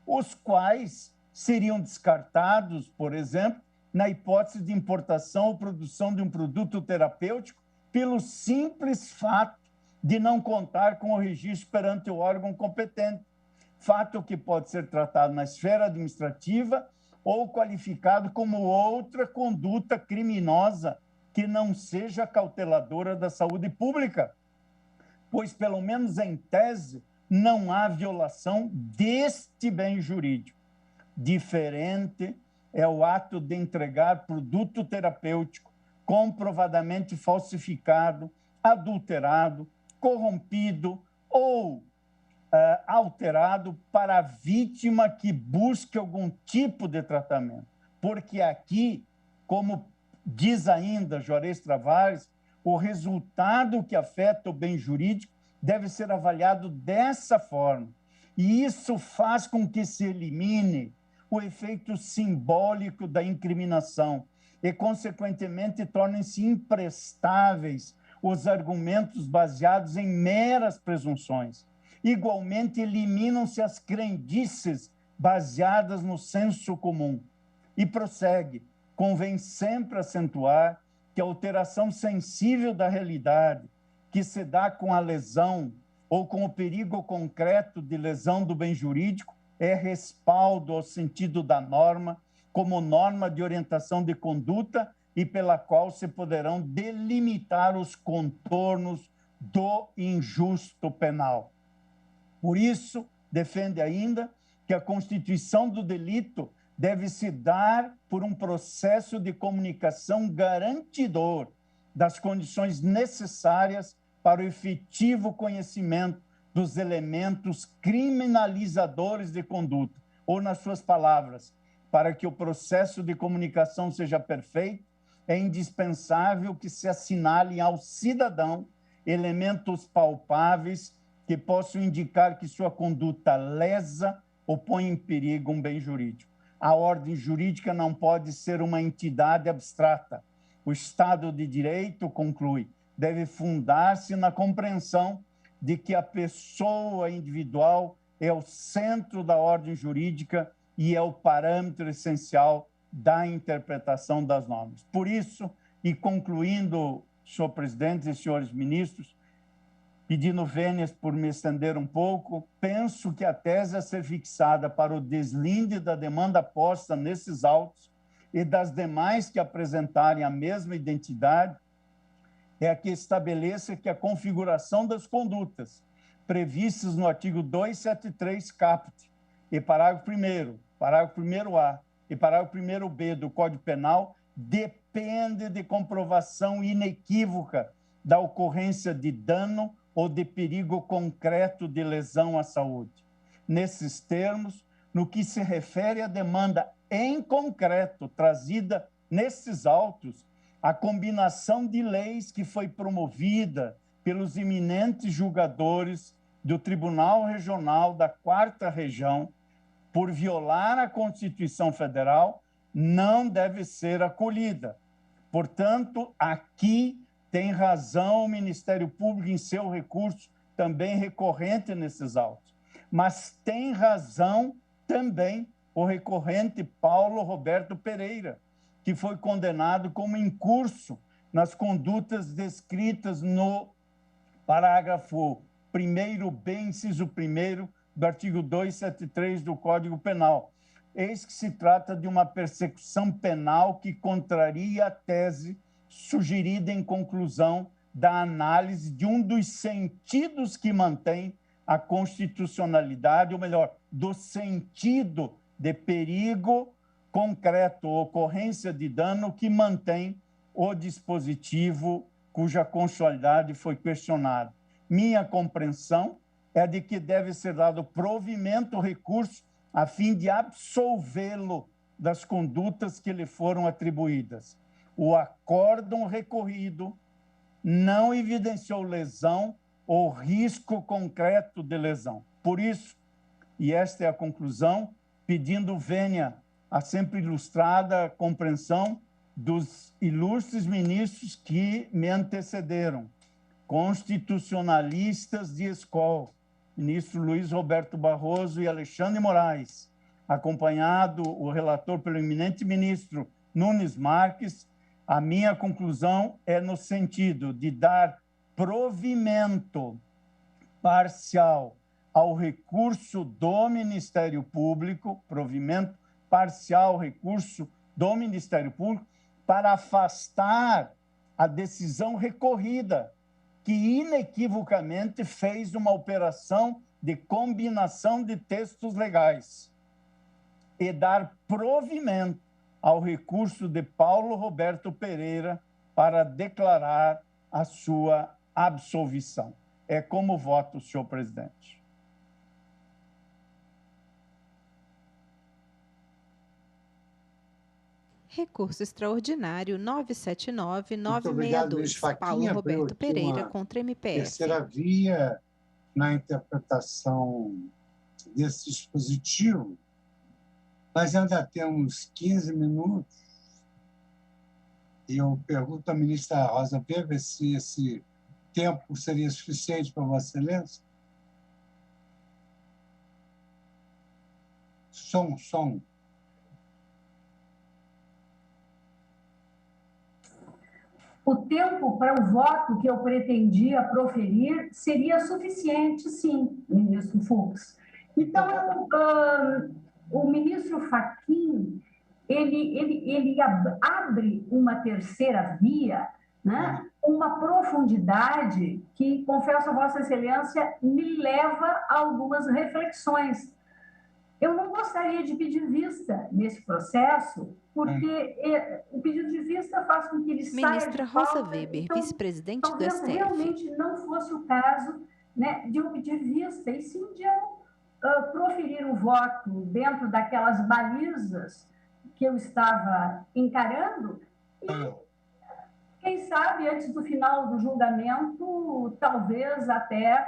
os quais seriam descartados, por exemplo, na hipótese de importação ou produção de um produto terapêutico, pelo simples fato de não contar com o registro perante o órgão competente, fato que pode ser tratado na esfera administrativa ou qualificado como outra conduta criminosa que não seja cauteladora da saúde pública, pois, pelo menos em tese, não há violação deste bem jurídico. Diferente é o ato de entregar produto terapêutico comprovadamente falsificado, adulterado, corrompido ou alterado para a vítima que busque algum tipo de tratamento. Porque aqui, como diz ainda Juarez Travares, o resultado que afeta o bem jurídico deve ser avaliado dessa forma. E isso faz com que se elimine o efeito simbólico da incriminação e, consequentemente, tornem-se imprestáveis os argumentos baseados em meras presunções. Igualmente, eliminam-se as crendices baseadas no senso comum. E prossegue, convém sempre acentuar que a alteração sensível da realidade que se dá com a lesão ou com o perigo concreto de lesão do bem jurídico é respaldo ao sentido da norma como norma de orientação de conduta e pela qual se poderão delimitar os contornos do injusto penal. Por isso, defende ainda que a constituição do delito deve se dar por um processo de comunicação garantidor das condições necessárias para o efetivo conhecimento dos elementos criminalizadores de conduta, ou, nas suas palavras, para que o processo de comunicação seja perfeito, é indispensável que se assinalem ao cidadão elementos palpáveis que possam indicar que sua conduta lesa ou põe em perigo um bem jurídico. A ordem jurídica não pode ser uma entidade abstrata. O Estado de Direito, conclui, deve fundar-se na compreensão de que a pessoa individual é o centro da ordem jurídica e é o parâmetro essencial da interpretação das normas. Por isso, e concluindo, senhor presidente e senhores ministros, pedindo vênias por me estender um pouco, penso que a tese a ser fixada para o deslinde da demanda posta nesses autos e das demais que apresentarem a mesma identidade é a que estabeleça que a configuração das condutas previstas no artigo 273 caput e parágrafo 1º, parágrafo 1º-A e parágrafo 1º-B do Código Penal depende de comprovação inequívoca da ocorrência de dano ou de perigo concreto de lesão à saúde. Nesses termos, no que se refere à demanda em concreto trazida nesses autos, a combinação de leis que foi promovida pelos eminentes julgadores do Tribunal Regional da 4ª Região por violar a Constituição Federal não deve ser acolhida. Portanto, aqui tem razão o Ministério Público em seu recurso também recorrente nesses autos. Mas tem razão também o recorrente Paulo Roberto Pereira, que foi condenado como incurso nas condutas descritas no parágrafo 1º-B, inciso 1º, do artigo 273 do Código Penal. Eis que se trata de uma persecução penal que contraria a tese sugerida em conclusão da análise de um dos sentidos que mantém a constitucionalidade, ou melhor, do sentido de perigo concreto, ocorrência de dano que mantém o dispositivo cuja constitucionalidade foi questionada. Minha compreensão é de que deve ser dado provimento ao recurso a fim de absolvê-lo das condutas que lhe foram atribuídas. O acórdão recorrido não evidenciou lesão ou risco concreto de lesão. Por isso, e esta é a conclusão, pedindo vênia a sempre ilustrada compreensão dos ilustres ministros que me antecederam, constitucionalistas de escola, ministro Luiz Roberto Barroso e Alexandre Moraes, acompanhado o relator pelo eminente ministro Nunes Marques, a minha conclusão é no sentido de dar provimento parcial ao recurso do Ministério Público, provimento parcial ao recurso do Ministério Público, para afastar a decisão recorrida, que inequivocamente fez uma operação de combinação de textos legais, e dar provimento ao recurso de Paulo Roberto Pereira para declarar a sua absolvição. É como voto, senhor presidente. Recurso extraordinário 979-962, Paulo Roberto Pereira contra MPF. Terceira via na interpretação desse dispositivo, mas ainda temos 15 minutos e eu pergunto à ministra Rosa Weber se esse tempo seria suficiente para Vossa Excelência. Som. O tempo para o voto que eu pretendia proferir seria suficiente, sim, ministro Fux. Então, o ministro Fachin, ele abre uma terceira via, né, uma profundidade que, confesso a Vossa Excelência, me leva a algumas reflexões. Eu não gostaria de pedir vista nesse processo, porque o pedido de vista faz com que ele saia de pauta. Ministra Rosa Weber, então, vice-presidente do STF. Talvez realmente não fosse o caso, né, de eu pedir vista, e sim de eu proferir o voto dentro daquelas balizas que eu estava encarando e, quem sabe, antes do final do julgamento, talvez até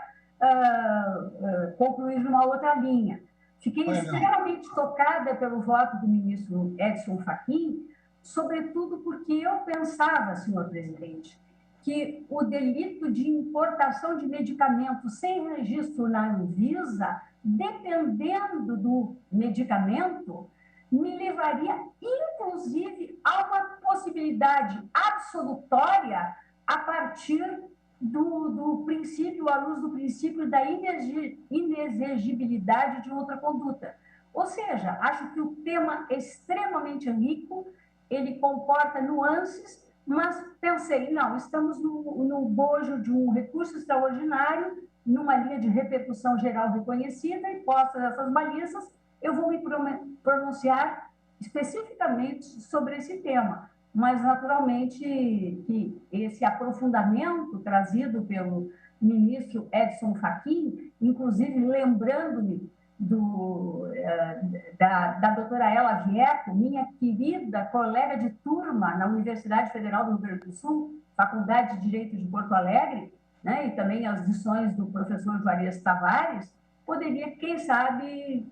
concluir numa outra linha. Fiquei extremamente tocada pelo voto do ministro Edson Fachin, sobretudo porque eu pensava, senhor presidente, que o delito de importação de medicamentos sem registro na Anvisa, dependendo do medicamento, me levaria, inclusive, a uma possibilidade absolutória a partir do princípio, à luz do princípio da inexigibilidade de outra conduta. Ou seja, acho que o tema é extremamente rico, ele comporta nuances, mas pensei, não, estamos no bojo de um recurso extraordinário, numa linha de repercussão geral reconhecida, e postas essas balizas, eu vou me pronunciar especificamente sobre esse tema. Mas, naturalmente, que esse aprofundamento trazido pelo ministro Edson Fachin, inclusive lembrando-me da doutora Ela Vieco, minha querida colega de turma na Universidade Federal do Rio Grande do Sul, Faculdade de Direito de Porto Alegre, né, e também as lições do professor Juarez Tavares, poderia, quem sabe,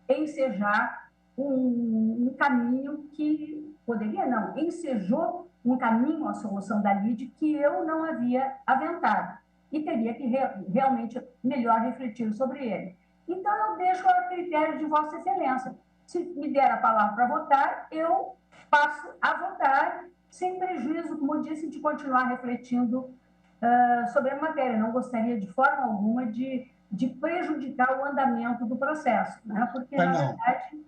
ensejar um caminho que... Poderia não, ensejou um caminho à solução da LIDE que eu não havia aventado e teria que realmente melhor refletir sobre ele. Então, eu deixo a critério de Vossa Excelência. Se me der a palavra para votar, eu passo a votar sem prejuízo, como eu disse, de continuar refletindo sobre a matéria. Não gostaria de forma alguma de prejudicar o andamento do processo, né? Porque, na verdade...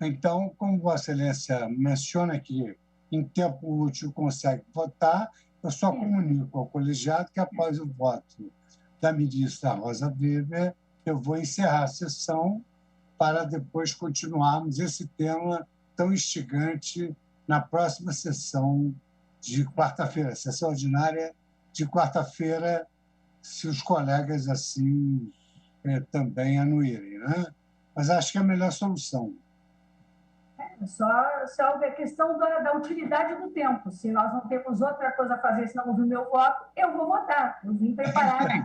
Então, como Vossa Excelência menciona que em tempo útil consegue votar, eu só comunico ao colegiado que após o voto da ministra Rosa Weber, eu vou encerrar a sessão para depois continuarmos esse tema tão instigante na próxima sessão de quarta-feira, sessão ordinária de quarta-feira, se os colegas assim também anuírem, né? Mas acho que é a melhor solução. Só a questão da utilidade do tempo. Se nós não temos outra coisa a fazer, se não ouvir o meu voto, eu vou votar. Eu vim preparada.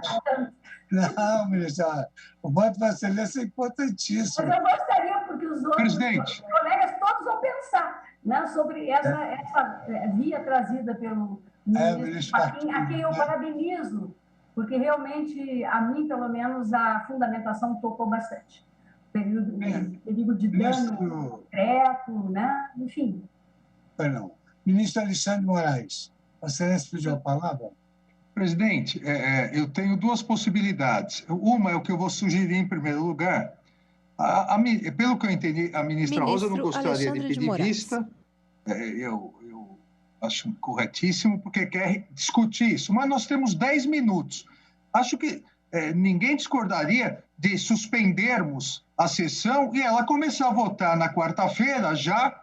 Não, ministra, o voto da excelência é importantíssimo. Mas eu gostaria, porque os outros colegas todos vão pensar, né, sobre essa via trazida pelo ministro Fachin, a quem eu parabenizo, porque realmente, a mim, pelo menos, a fundamentação tocou bastante. Perigo de dano concreto, né? Enfim. Não. Ministro Alexandre de Moraes, a excelência pediu a palavra? Presidente, eu tenho duas possibilidades. Uma é o que eu vou sugerir em primeiro lugar. Pelo que eu entendi, a ministra Rosa não gostaria de pedir vista. Eu acho corretíssimo, porque quer discutir isso. Mas nós temos 10 minutos. Acho que ninguém discordaria de suspendermos a sessão e ela começar a votar na quarta-feira já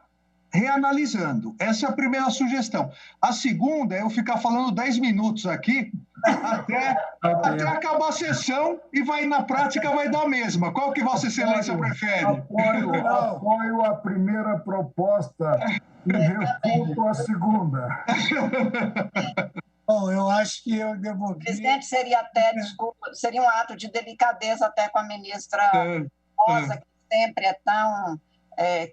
reanalisando. Essa é a primeira sugestão. A segunda é eu ficar falando 10 minutos aqui até acabar a sessão e na prática vai dar a mesma. Qual que Vossa Excelência prefere? Apoio a primeira proposta e refuto a segunda. Bom, eu acho que eu devolvi... Presidente, seria um ato de delicadeza até com a ministra Rosa, que sempre é tão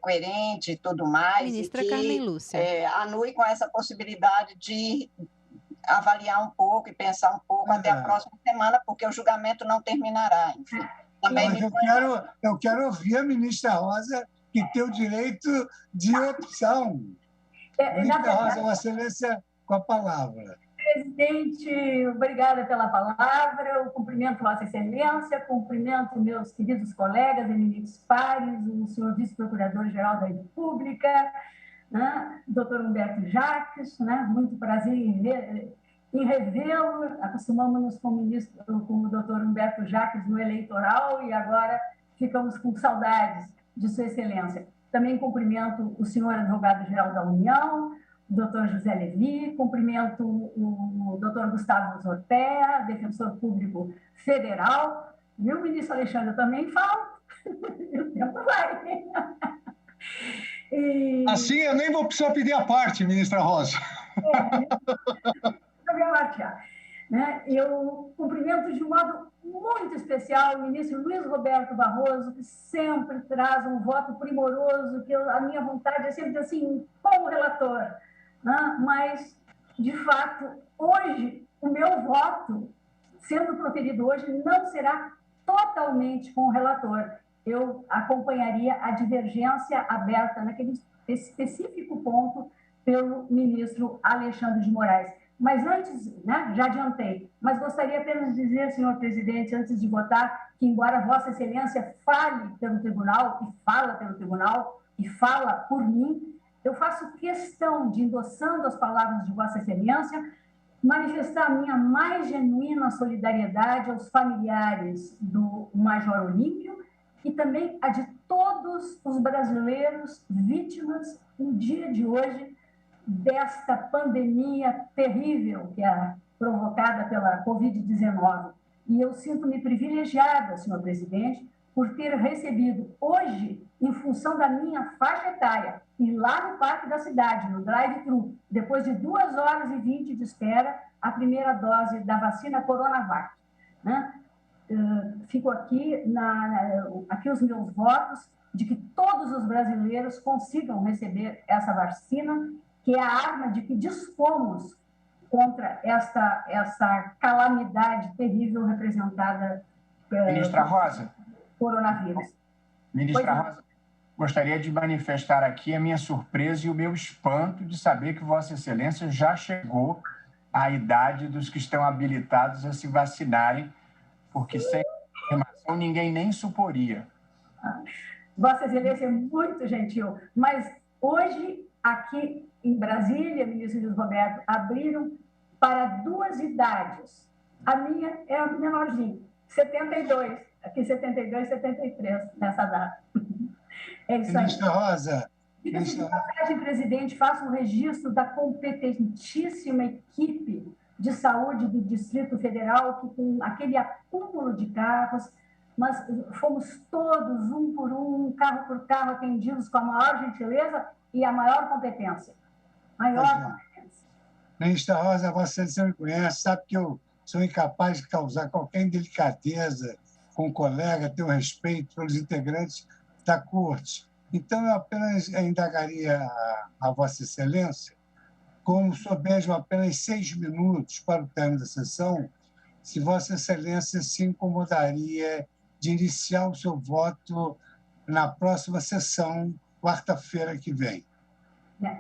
coerente e tudo mais. Ministra e que, Carmen Lúcia. Anue com essa possibilidade de avaliar um pouco e pensar um pouco até a próxima semana, porque o julgamento não terminará. Enfim, também eu quero ouvir a ministra Rosa, que tem o direito de opção. Ministra Rosa, Vossa Excelência, com a palavra. Presidente, obrigada pela palavra. Eu cumprimento Vossa Excelência, cumprimento meus queridos colegas, eminentes pares, o senhor vice-procurador-geral da República, né? Dr. Humberto Jacques, né? Muito prazer em revê-lo. Acostumamos-nos com o Dr. Humberto Jacques no eleitoral e agora ficamos com saudades de Sua Excelência. Também cumprimento o senhor advogado-geral da União, Dr. José Levi, cumprimento o Dr. Gustavo Zortea, defensor público federal, e o ministro Alexandre também fala, e o tempo vai. Assim eu nem vou precisar pedir a parte, ministra Rosa. Né? Eu cumprimento de um modo muito especial o ministro Luiz Roberto Barroso, que sempre traz um voto primoroso, que a minha vontade é sempre assim, como relator. Mas, de fato, hoje, o meu voto, sendo proferido hoje, não será totalmente com o relator. Eu acompanharia a divergência aberta naquele específico ponto pelo ministro Alexandre de Moraes. Mas antes, né, já adiantei, mas gostaria apenas de dizer, senhor presidente, antes de votar, que embora Vossa Excelência fale pelo tribunal, e fala pelo tribunal, e fala por mim, eu faço questão de, endossando as palavras de Vossa Excelência, manifestar a minha mais genuína solidariedade aos familiares do Major Olímpio e também a de todos os brasileiros vítimas, no dia de hoje, desta pandemia terrível que é provocada pela Covid-19. E eu sinto-me privilegiada, senhor presidente, por ter recebido hoje, em função da minha faixa etária, e lá no Parque da Cidade, no drive-thru, depois de 2 horas e 20 de espera, a primeira dose da vacina Coronavac. Né? Fico aqui, aqui os meus votos de que todos os brasileiros consigam receber essa vacina, que é a arma de que dispomos contra essa calamidade terrível representada Ministra Rosa. Coronavírus. Ministra Rosa, gostaria de manifestar aqui a minha surpresa e o meu espanto de saber que Vossa Excelência já chegou à idade dos que estão habilitados a se vacinarem, porque sem informação ninguém nem suporia. Vossa Excelência é muito gentil, mas hoje, aqui em Brasília, ministro Luiz Roberto, abriram para 2 idades. A minha é a menorzinha, 72, aqui 72, 73, nessa data. É isso aí. Ministra Rosa. Diga-se de passagem, presidente, faça um registro da competentíssima equipe de saúde do Distrito Federal, que com aquele acúmulo de carros, mas fomos todos, um por um, carro por carro, atendidos com a maior gentileza e a maior competência. Competência. Ministra Rosa, você me conhece, sabe que eu sou incapaz de causar qualquer indelicadeza com o colega, tenho respeito pelos integrantes da Corte. Então, eu apenas indagaria a Vossa Excelência, como souberam apenas 6 minutos para o término da sessão, se Vossa Excelência se incomodaria de iniciar o seu voto na próxima sessão, quarta-feira que vem.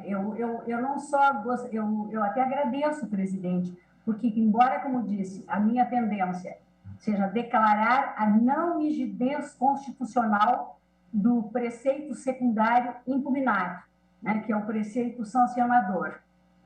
Eu não só gosto, eu até agradeço, presidente, porque, embora, como disse, a minha tendência seja declarar a não rigidez constitucional do preceito secundário impugnado, né, que é o preceito sancionador,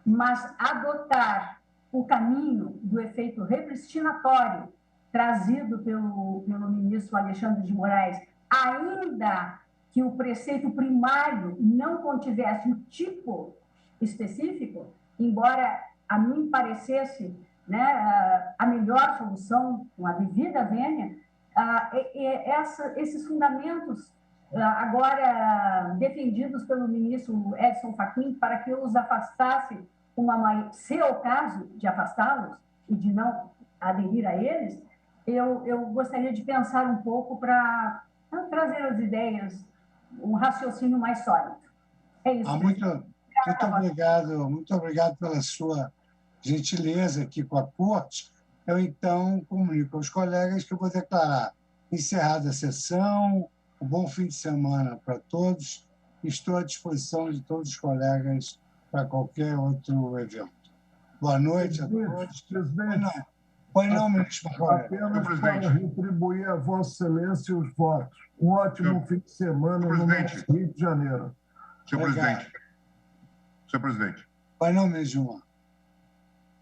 mas adotar o caminho do efeito repristinatório trazido pelo ministro Alexandre de Moraes, ainda que o preceito primário não contivesse o tipo específico, embora a mim parecesse, né, a melhor solução, com a devida vênia, esses fundamentos agora defendidos pelo ministro Edson Fachin para que eu os afastasse, se é o caso de afastá-los e de não aderir a eles, eu gostaria de pensar um pouco para trazer as ideias, um raciocínio mais sólido. É isso. Muito obrigado pela sua gentileza aqui com a Corte. Eu, então, comunico aos colegas que eu vou declarar encerrada a sessão, um bom fim de semana para todos. Estou à disposição de todos os colegas para qualquer outro evento. Boa noite a todos. Presidente, Pois não, ministro Marconi. Apenas para retribuir a Vossa Excelência os votos. Um ótimo fim de semana no nosso Rio de Janeiro. Senhor presidente. Pois não, ministro.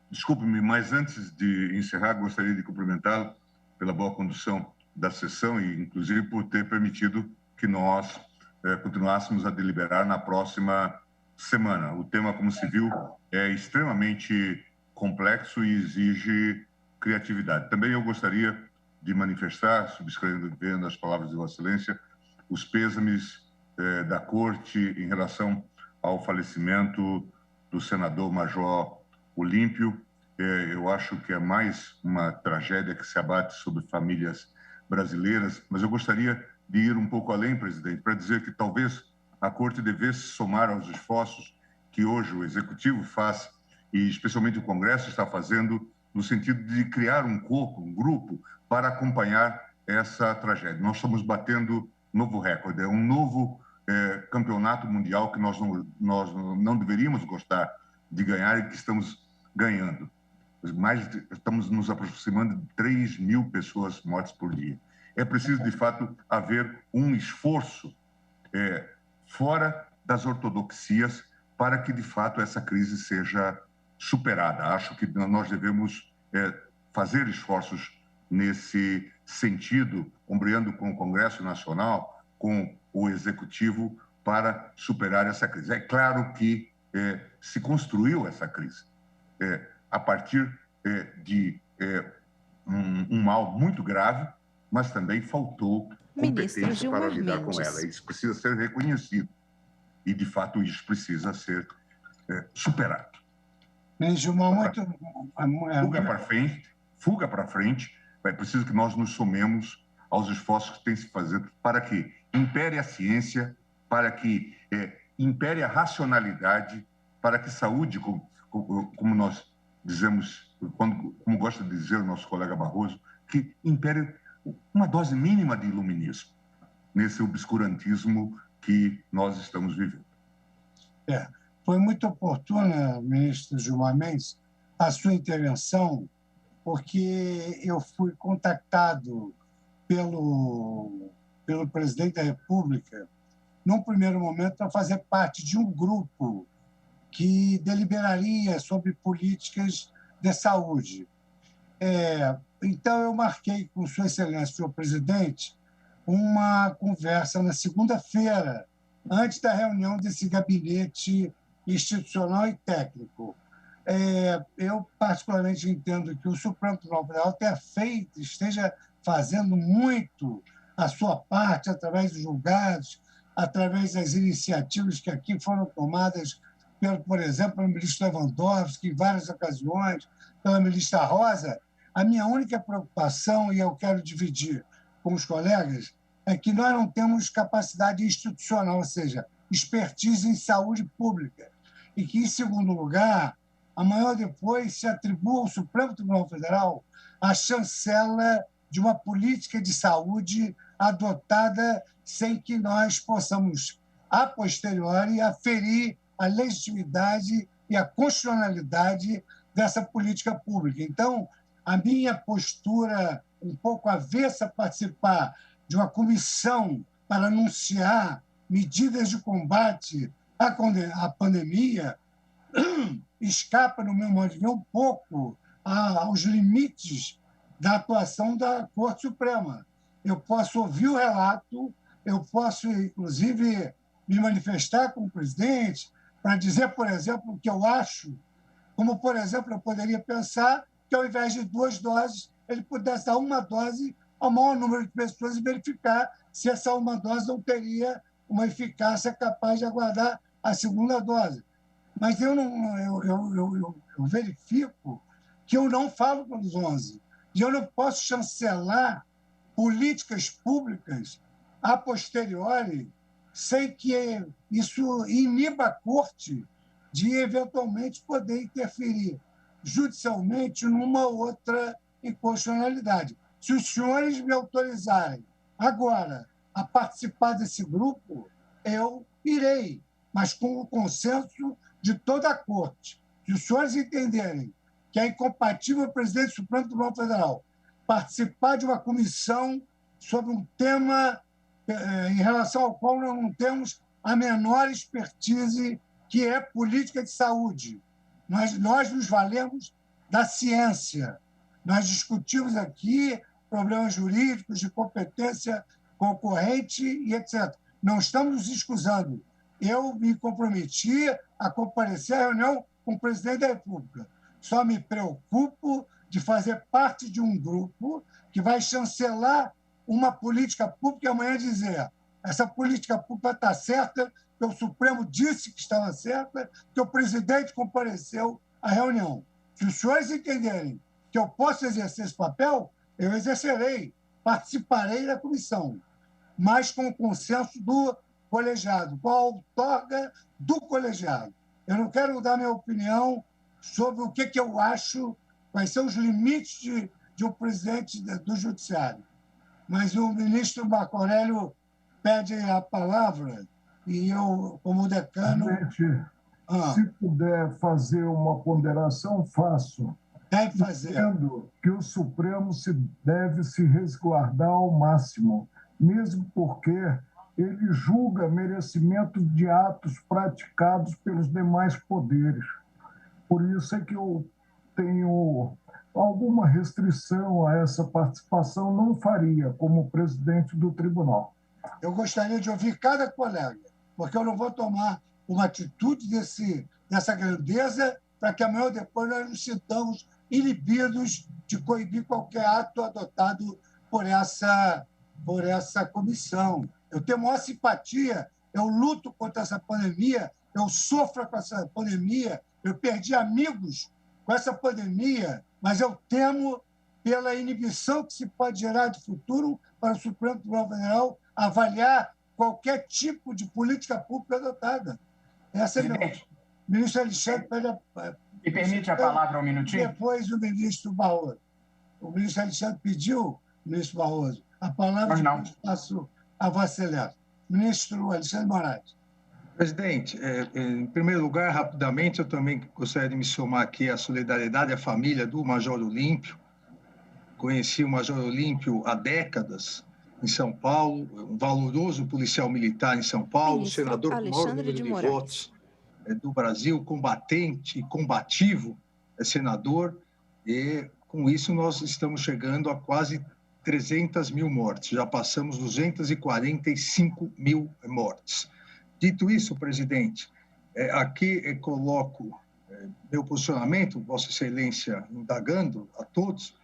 Desculpe-me, mas antes de encerrar, gostaria de cumprimentá-lo pela boa condução da sessão e, inclusive, por ter permitido que nós continuássemos a deliberar na próxima semana. O tema, como se viu, é extremamente complexo e exige criatividade. Também eu gostaria de manifestar, subscrevendo as palavras de Vossa Excelência, os pêsames da Corte em relação ao falecimento do senador Major Olímpio. Eu acho que é mais uma tragédia que se abate sobre famílias brasileiras, mas eu gostaria de ir um pouco além, presidente, para dizer que talvez a Corte devesse somar aos esforços que hoje o Executivo faz, e especialmente o Congresso está fazendo, no sentido de criar um corpo, um grupo, para acompanhar essa tragédia. Nós estamos batendo novo recorde, é um novo campeonato mundial que nós não deveríamos gostar de ganhar e que estamos ganhando. Estamos nos aproximando de 3 mil pessoas mortas por dia. É preciso, de fato, haver um esforço fora das ortodoxias para que, de fato, essa crise seja superada. Acho que nós devemos fazer esforços nesse sentido, ombreando com o Congresso Nacional, com o Executivo, para superar essa crise. É claro que se construiu essa crise a partir de um mal muito grave, mas também faltou competência para lidar com ela. Isso precisa ser reconhecido. E, de fato, isso precisa ser superado. Fuga para frente, é preciso que nós nos somemos aos esforços que têm se fazer para que impere a ciência, para que impere a racionalidade, para que saúde, como nós dizemos, como gosta de dizer o nosso colega Barroso, que impere uma dose mínima de iluminismo nesse obscurantismo que nós estamos vivendo. Foi muito oportuna, ministro Gilmar Mendes, a sua intervenção, porque eu fui contactado pelo presidente da República, num primeiro momento, para fazer parte de um grupo que deliberaria sobre políticas de saúde. Então, eu marquei com Sua Excelência, senhor presidente, uma conversa na segunda-feira, antes da reunião desse gabinete institucional e técnico. Eu, particularmente, entendo que o Supremo Tribunal Federal esteja fazendo muito a sua parte, através dos julgados, através das iniciativas que aqui foram tomadas, por exemplo, pelo ministro Lewandowski, em várias ocasiões, pela ministra Rosa. A minha única preocupação, e eu quero dividir com os colegas, é que nós não temos capacidade institucional, ou seja, expertise em saúde pública, e que, em segundo lugar, amanhã ou depois se atribua ao Supremo Tribunal Federal a chancela de uma política de saúde adotada sem que nós possamos, a posteriori, aferir a legitimidade e a constitucionalidade dessa política pública. Então, a minha postura um pouco avessa a participar de uma comissão para anunciar medidas de combate à pandemia escapa, no meu modo de ver, um pouco aos limites da atuação da Corte Suprema. Eu posso ouvir o relato, eu posso, inclusive, me manifestar como presidente para dizer, por exemplo, o que eu acho, como, por exemplo, eu poderia pensar que, ao invés de 2 doses, ele pudesse dar 1 dose ao maior número de pessoas e verificar se essa 1 dose não teria uma eficácia capaz de aguardar a 2ª dose. Mas eu verifico que eu não falo pelos 11. E eu não posso chancelar políticas públicas a posteriori sem que isso iniba a Corte de, eventualmente, poder interferir judicialmente numa outra inconstitucionalidade. Se os senhores me autorizarem agora a participar desse grupo, eu irei, mas com o consenso de toda a Corte. Se os senhores entenderem que é incompatível o presidente do Supremo Tribunal Federal participar de uma comissão sobre um tema em relação ao qual nós não temos a menor expertise, que é política de saúde. Nós nos valemos da ciência. Nós discutimos aqui problemas jurídicos, de competência concorrente e etc. Não estamos nos excusando. Eu me comprometi a comparecer à reunião com o presidente da República. Só me preocupo de fazer parte de um grupo que vai chancelar uma política pública e amanhã dizer essa política pública está certa, que o Supremo disse que estava certa, que o presidente compareceu à reunião. Se os senhores entenderem que eu posso exercer esse papel, eu exercerei, participarei da comissão, mas com o consenso do colegiado, com a outorga do colegiado. Eu não quero dar minha opinião sobre o que eu acho, quais são os limites de um presidente do Judiciário. Mas o ministro Marco Aurélio pede a palavra e eu, como decano... Se puder fazer uma ponderação, faço. Deve fazer. Entendo que o Supremo deve se resguardar ao máximo, mesmo porque ele julga merecimento de atos praticados pelos demais poderes. Por isso é que eu tenho alguma restrição a essa participação, não faria como presidente do tribunal. Eu gostaria de ouvir cada colega, porque eu não vou tomar uma atitude dessa grandeza para que amanhã ou depois nós nos sintamos inibidos de coibir qualquer ato adotado por essa por essa comissão. Eu tenho maior simpatia, eu luto contra essa pandemia, eu sofro com essa pandemia, eu perdi amigos com essa pandemia, mas eu temo pela inibição que se pode gerar de futuro para o Supremo Tribunal Federal avaliar qualquer tipo de política pública adotada. Essa é minha... O ministro Alexandre... Me permite a palavra um minutinho? Depois o ministro Barroso. O ministro Alexandre pediu, ministro Barroso, a palavra não. Passo a Vossa Excelência. Ministro Alexandre Moraes. Presidente, em primeiro lugar, rapidamente, eu também gostaria de me somar aqui à solidariedade à família do Major Olímpio. Conheci o Major Olímpio há décadas em São Paulo, um valoroso policial militar em São Paulo, senador com o maior número de votos do Brasil, combatente e combativo, senador, e com isso nós estamos chegando a quase 300 mil mortes, já passamos 245 mil mortes. Dito isso, presidente, aqui coloco meu posicionamento, Vossa Excelência indagando a todos.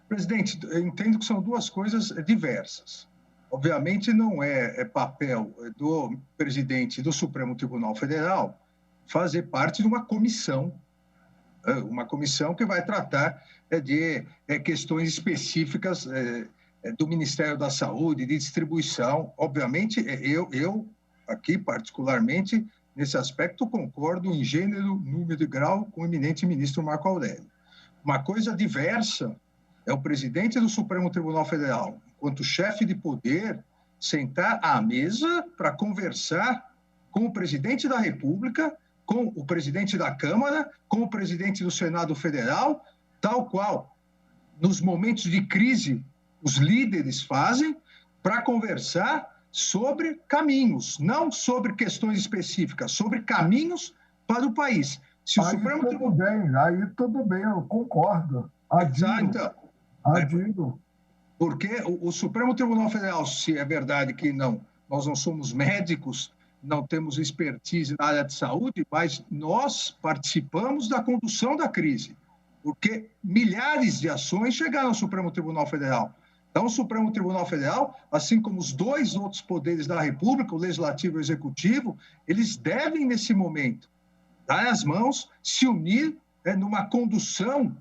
Presidente, eu entendo que são duas coisas diversas. Obviamente não é papel do presidente do Supremo Tribunal Federal fazer parte de uma comissão que vai tratar de questões específicas do Ministério da Saúde, de distribuição. Obviamente, eu aqui, particularmente, nesse aspecto, concordo em gênero, número e grau com o eminente ministro Marco Aurélio. Uma coisa diversa é o presidente do Supremo Tribunal Federal, enquanto chefe de poder, sentar à mesa para conversar com o presidente da República, com o presidente da Câmara, com o presidente do Senado Federal, tal qual, nos momentos de crise, os líderes fazem, para conversar sobre caminhos, não sobre questões específicas, sobre caminhos para o país. Se o Supremo tudo bem, eu concordo. Adiro. Porque o Supremo Tribunal Federal, se é verdade que nós não somos médicos, não temos expertise na área de saúde, mas nós participamos da condução da crise, porque milhares de ações chegaram ao Supremo Tribunal Federal. Então, o Supremo Tribunal Federal, assim como os dois outros poderes da República, o Legislativo e o Executivo, eles devem, nesse momento, dar as mãos, se unir numa condução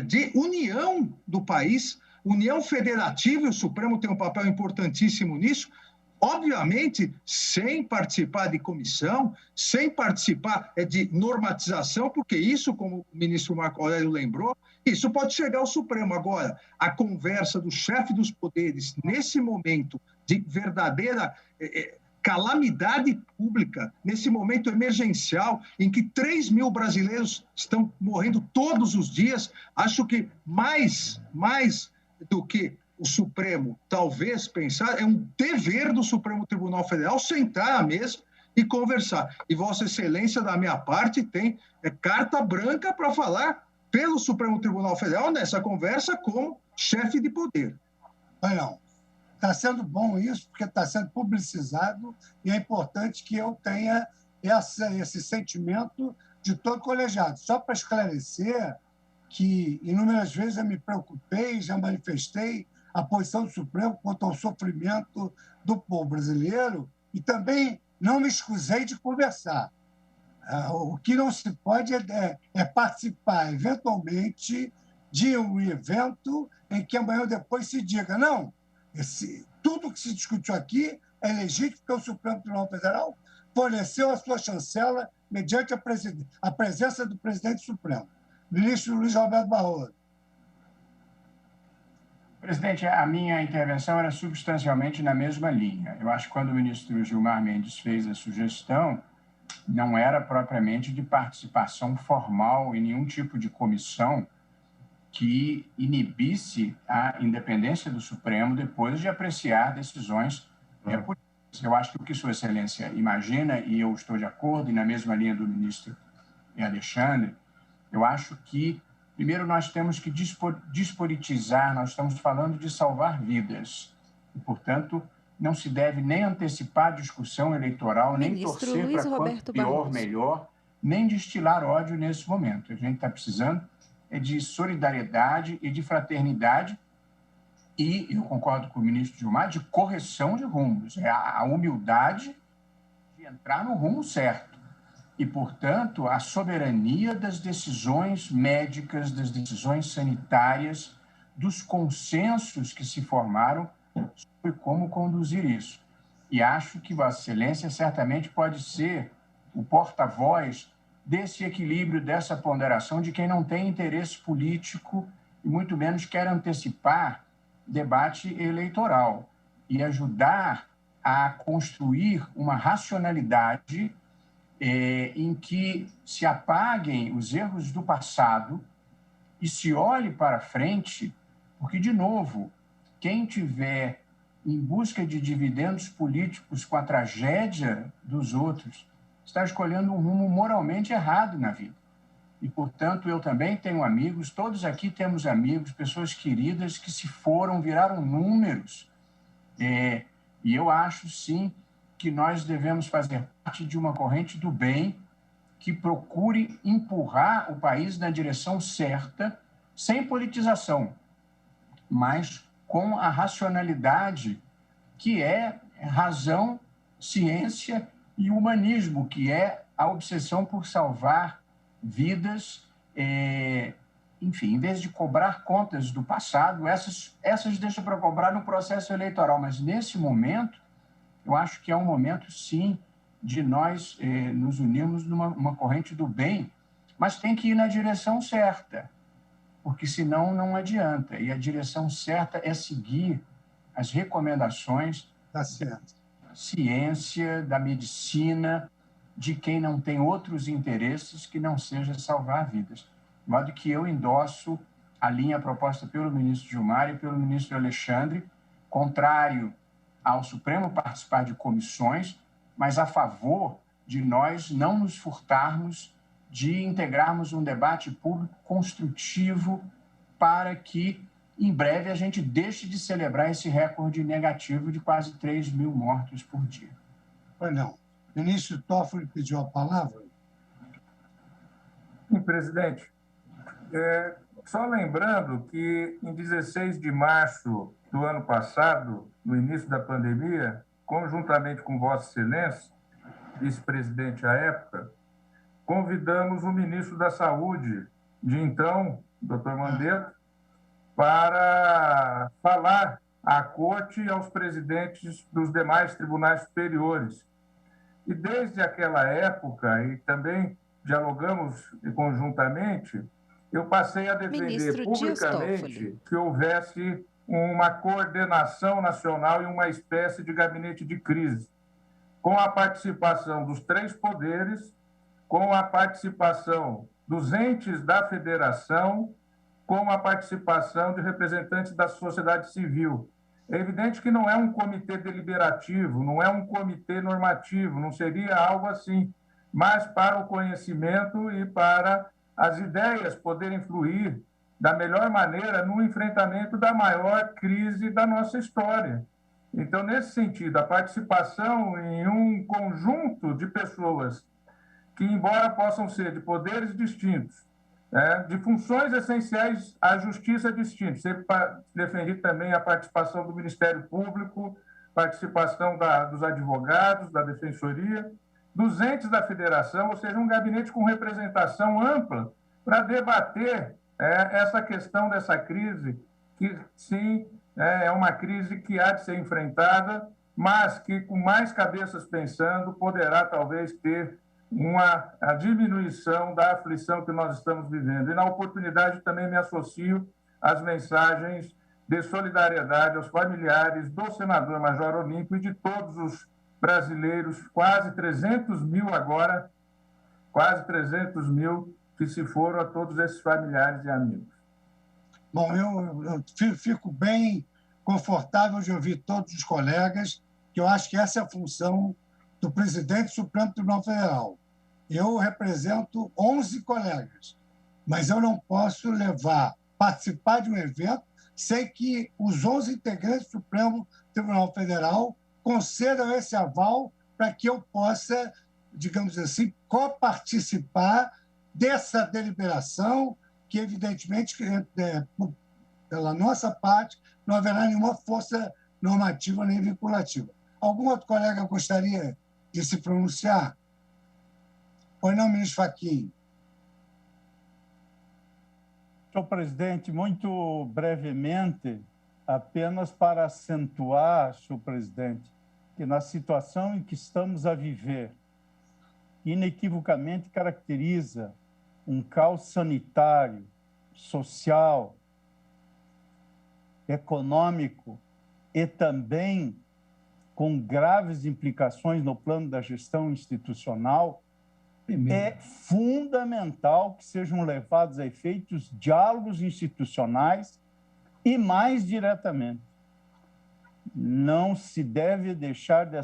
de união do país, união federativa, e o Supremo tem um papel importantíssimo nisso, obviamente, sem participar de comissão, sem participar de normatização, porque isso, como o ministro Marco Aurélio lembrou, isso pode chegar ao Supremo. Agora, a conversa do chefe dos poderes, nesse momento de verdadeira calamidade pública, nesse momento emergencial, em que 3 mil brasileiros estão morrendo todos os dias, acho que mais do que o Supremo talvez pensar, é um dever do Supremo Tribunal Federal sentar à mesa e conversar. E Vossa Excelência, da minha parte, tem carta branca para falar pelo Supremo Tribunal Federal nessa conversa como chefe de poder. Não, está sendo bom isso, porque está sendo publicizado e é importante que eu tenha esse sentimento de todo colegiado. Só para esclarecer que inúmeras vezes eu me preocupei, já manifestei a posição do Supremo quanto ao sofrimento do povo brasileiro e também não me escusei de conversar. O que não se pode é participar, eventualmente, de um evento em que amanhã ou depois se diga não, tudo que se discutiu aqui é legítimo porque o Supremo Tribunal Federal forneceu a sua chancela mediante a presença do presidente Supremo, ministro Luiz Roberto Barroso. Presidente, a minha intervenção era substancialmente na mesma linha. Eu acho que quando o ministro Gilmar Mendes fez a sugestão, não era propriamente de participação formal em nenhum tipo de comissão que inibisse a independência do Supremo depois de apreciar decisões políticas. Eu acho que o que Sua Excelência imagina, e eu estou de acordo, e na mesma linha do ministro Alexandre, eu acho que primeiro, nós temos que despolitizar, nós estamos falando de salvar vidas. E, portanto, não se deve nem antecipar a discussão eleitoral, nem torcer para quanto pior, melhor, nem destilar ódio nesse momento. A gente está precisando de solidariedade e de fraternidade e eu concordo com o ministro Gilmar, de correção de rumos, é a humildade de entrar no rumo certo. E, portanto, a soberania das decisões médicas, das decisões sanitárias, dos consensos que se formaram sobre como conduzir isso. E acho que Vossa Excelência certamente pode ser o porta-voz desse equilíbrio, dessa ponderação de quem não tem interesse político e muito menos quer antecipar debate eleitoral e ajudar a construir uma racionalidade em que se apaguem os erros do passado e se olhe para frente, porque, de novo, quem tiver em busca de dividendos políticos com a tragédia dos outros está escolhendo um rumo moralmente errado na vida. E, portanto, eu também tenho amigos, todos aqui temos amigos, pessoas queridas que se foram, viraram números. E eu acho, sim, que nós devemos fazer parte de uma corrente do bem que procure empurrar o país na direção certa, sem politização, mas com a racionalidade que é razão, ciência e humanismo, que é a obsessão por salvar vidas, enfim, em vez de cobrar contas do passado, essas deixa para cobrar no processo eleitoral, mas nesse momento eu acho que é um momento, sim, de nós nos unirmos numa corrente do bem, mas tem que ir na direção certa, porque senão não adianta. E a direção certa é seguir as recomendações da ciência, da medicina, de quem não tem outros interesses que não seja salvar vidas. De modo que eu endosso a linha proposta pelo ministro Gilmar e pelo ministro Alexandre, contrário ao Supremo participar de comissões, mas a favor de nós não nos furtarmos de integrarmos um debate público construtivo para que, em breve, a gente deixe de celebrar esse recorde negativo de quase 3 mil mortos por dia. Pois não. O ministro Toffoli pediu a palavra. Sim, presidente. Só lembrando que, em 16 de março do ano passado, no início da pandemia, conjuntamente com Vossa Excelência, vice-presidente à época, convidamos o ministro da Saúde, de então, Dr. Mandetta, para falar à Corte e aos presidentes dos demais tribunais superiores. E desde aquela época, e também dialogamos conjuntamente, eu passei a defender publicamente que houvesse uma coordenação nacional e uma espécie de gabinete de crise, com a participação dos 3 poderes, com a participação dos entes da federação, com a participação de representantes da sociedade civil. É evidente que não é um comitê deliberativo, não é um comitê normativo, não seria algo assim, mas para o conhecimento e para as ideias poderem fluir da melhor maneira no enfrentamento da maior crise da nossa história. Então, nesse sentido, a participação em um conjunto de pessoas que, embora possam ser de poderes distintos, de funções essenciais à justiça distintas, sempre defendi também a participação do Ministério Público, participação dos advogados, da Defensoria, dos entes da federação, ou seja, um gabinete com representação ampla para debater essa questão dessa crise, que sim, é uma crise que há de ser enfrentada, mas que, com mais cabeças pensando, poderá talvez ter a diminuição da aflição que nós estamos vivendo. E, na oportunidade, também me associo às mensagens de solidariedade aos familiares do senador Major Olímpio e de todos os brasileiros, quase 300 mil agora, quase 300 mil que se foram, a todos esses familiares e amigos. Bom, eu fico bem confortável de ouvir todos os colegas, que eu acho que essa é a função do presidente do Supremo Tribunal Federal. Eu represento 11 colegas, mas eu não posso participar de um evento sem que os 11 integrantes do Supremo Tribunal Federal concedam esse aval para que eu possa, digamos assim, coparticipar dessa deliberação que, evidentemente, pela nossa parte, não haverá nenhuma força normativa nem vinculativa. Algum outro colega gostaria de se pronunciar? Pois não, ministro Fachin. Senhor presidente, muito brevemente, apenas para acentuar, senhor presidente, que na situação em que estamos a viver, inequivocamente caracteriza um caos sanitário, social, econômico e também com graves implicações no plano da gestão institucional, é fundamental que sejam levados a efeitos diálogos institucionais e, mais diretamente, não se deve deixar de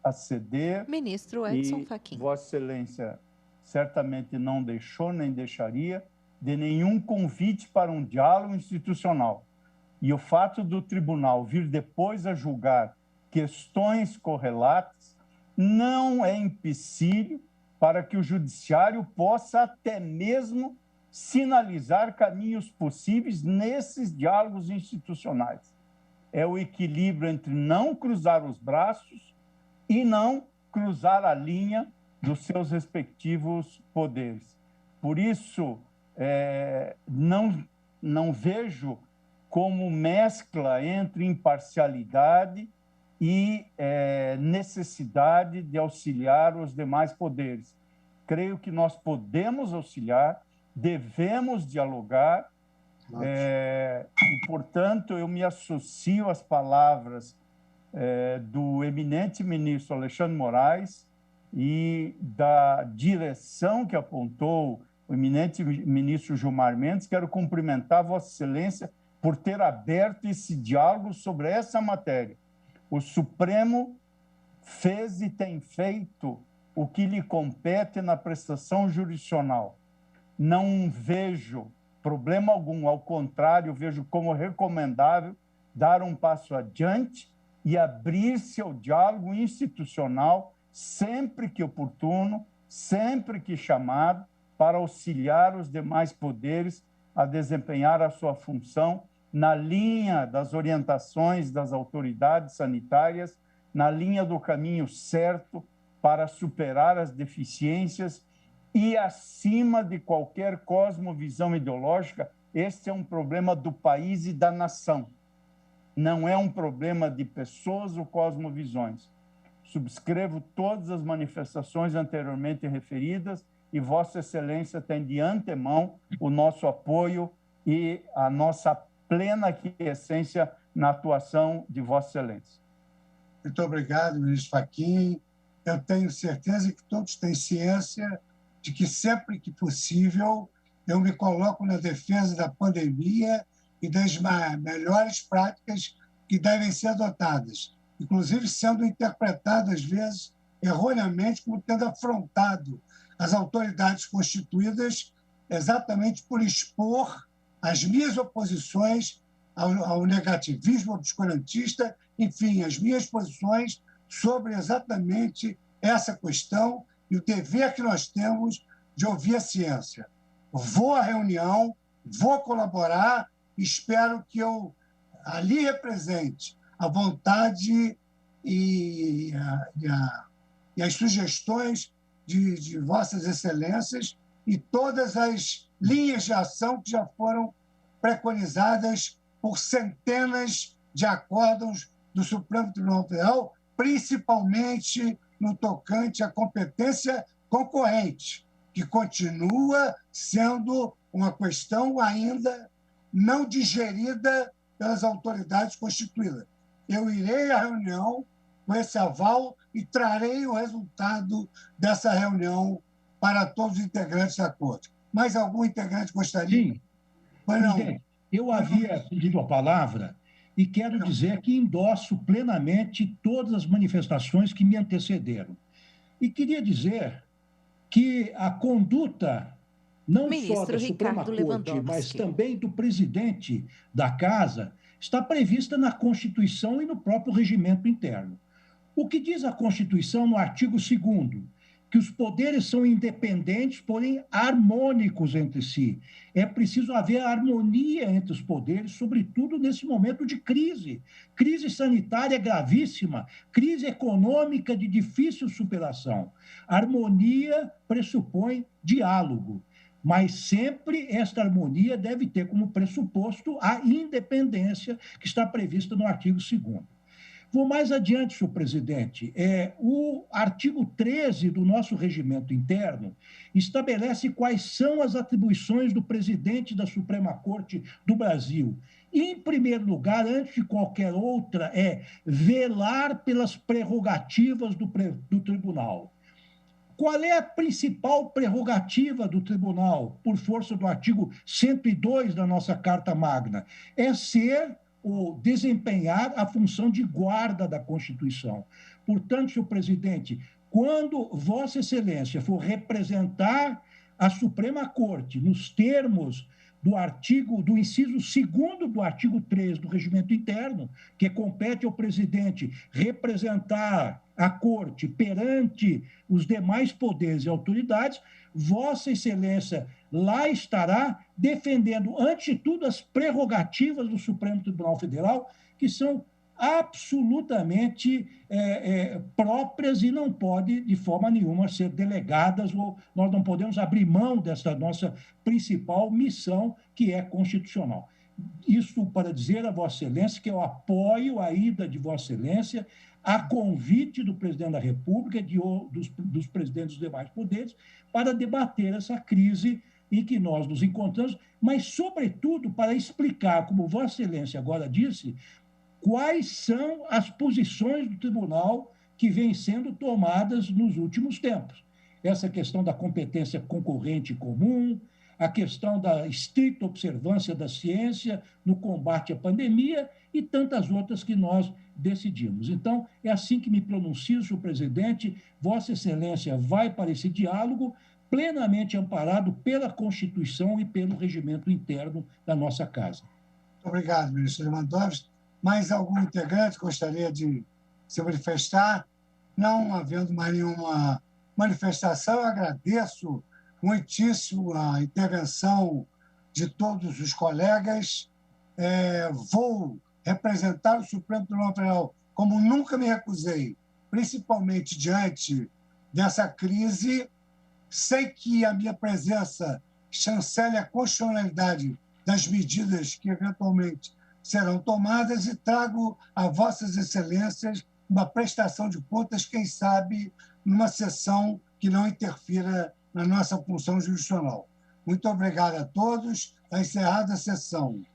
aceder. Ministro Edson Fachin. Vossa Excelência certamente não deixou nem deixaria de nenhum convite para um diálogo institucional. E o fato do tribunal vir depois a julgar questões correlatas não é empecilho para que o judiciário possa até mesmo sinalizar caminhos possíveis nesses diálogos institucionais. É o equilíbrio entre não cruzar os braços e não cruzar a linha dos seus respectivos poderes. Por isso, não vejo como mescla entre imparcialidade e necessidade de auxiliar os demais poderes. Creio que nós podemos auxiliar, devemos dialogar, e, portanto, eu me associo às palavras do eminente ministro Alexandre Moraes e da direção que apontou o eminente ministro Gilmar Mendes. Quero cumprimentar Vossa Excelência por ter aberto esse diálogo sobre essa matéria. O Supremo fez e tem feito o que lhe compete na prestação jurisdicional. Não vejo problema algum, ao contrário, vejo como recomendável dar um passo adiante e abrir-se ao diálogo institucional sempre que oportuno, sempre que chamado, para auxiliar os demais poderes a desempenhar a sua função na linha das orientações das autoridades sanitárias, na linha do caminho certo para superar as deficiências e, acima de qualquer cosmovisão ideológica, este é um problema do país e da nação. Não é um problema de pessoas ou cosmovisões. Subscrevo todas as manifestações anteriormente referidas e Vossa Excelência tem de antemão o nosso apoio e a nossa plena aquiescência na atuação de Vossa Excelência. Muito obrigado, ministro Fachin. Eu tenho certeza que todos têm ciência de que, sempre que possível, eu me coloco na defesa da pandemia e das melhores práticas que devem ser adotadas, inclusive sendo interpretadas, às vezes, erroneamente, como tendo afrontado as autoridades constituídas exatamente por expor as minhas oposições ao negativismo obscurantista, enfim, as minhas posições sobre exatamente essa questão e o dever que nós temos de ouvir a ciência. Vou à reunião, vou colaborar, espero que eu ali represente a vontade e as sugestões de Vossas Excelências e todas as linhas de ação que já foram preconizadas por centenas de acórdãos do Supremo Tribunal Federal, principalmente no tocante à competência concorrente, que continua sendo uma questão ainda não digerida pelas autoridades constituídas. Eu irei à reunião com esse aval e trarei o resultado dessa reunião para todos os integrantes da Corte. Mais algum integrante gostaria? Sim. Presidente, eu havia pedido a palavra e quero dizer que endosso plenamente todas as manifestações que me antecederam. E queria dizer que a conduta, não só da Suprema Corte, mas também do presidente da Casa, está prevista na Constituição e no próprio regimento interno. O que diz a Constituição no artigo 2º? que os poderes são independentes, porém harmônicos entre si. É preciso haver harmonia entre os poderes, sobretudo nesse momento de crise. Crise sanitária gravíssima, crise econômica de difícil superação. Harmonia pressupõe diálogo, mas sempre esta harmonia deve ter como pressuposto a independência que está prevista no artigo 2º. Vou mais adiante, senhor presidente. O artigo 13 do nosso regimento interno estabelece quais são as atribuições do presidente da Suprema Corte do Brasil. Em primeiro lugar, antes de qualquer outra, é velar pelas prerrogativas do tribunal. Qual é a principal prerrogativa do tribunal, por força do artigo 102 da nossa Carta Magna? É ser ou desempenhar a função de guarda da Constituição. Portanto, senhor presidente, quando Vossa Excelência for representar a Suprema Corte nos termos do inciso 2º do artigo 3 do Regimento Interno, que compete ao presidente representar a Corte perante os demais poderes e autoridades, Vossa Excelência lá estará defendendo, antes de tudo, as prerrogativas do Supremo Tribunal Federal, que são absolutamente próprias e não podem, de forma nenhuma, ser delegadas, ou nós não podemos abrir mão dessa nossa principal missão, que é constitucional. Isso para dizer a Vossa Excelência que eu apoio a ida de Vossa Excelência a convite do presidente da República e dos presidentes dos demais poderes para debater essa crise em que nós nos encontramos, mas, sobretudo, para explicar, como Vossa Excelência agora disse, quais são as posições do tribunal que vêm sendo tomadas nos últimos tempos. Essa questão da competência concorrente comum, a questão da estrita observância da ciência no combate à pandemia e tantas outras que nós decidimos. Então, é assim que me pronuncio, senhor presidente. Vossa Excelência vai para esse diálogo plenamente amparado pela Constituição e pelo regimento interno da nossa Casa. Muito obrigado, ministro Lewandowski. Mais algum integrante gostaria de se manifestar? Não havendo mais nenhuma manifestação, eu agradeço muitíssimo a intervenção de todos os colegas. Vou representar o Supremo Tribunal Federal como nunca me recusei, principalmente diante dessa crise. Sei que a minha presença chancele a constitucionalidade das medidas que eventualmente serão tomadas e trago a Vossas Excelências uma prestação de contas, quem sabe, numa sessão que não interfira na nossa função jurisdicional. Muito obrigado a todos. Está encerrada a sessão.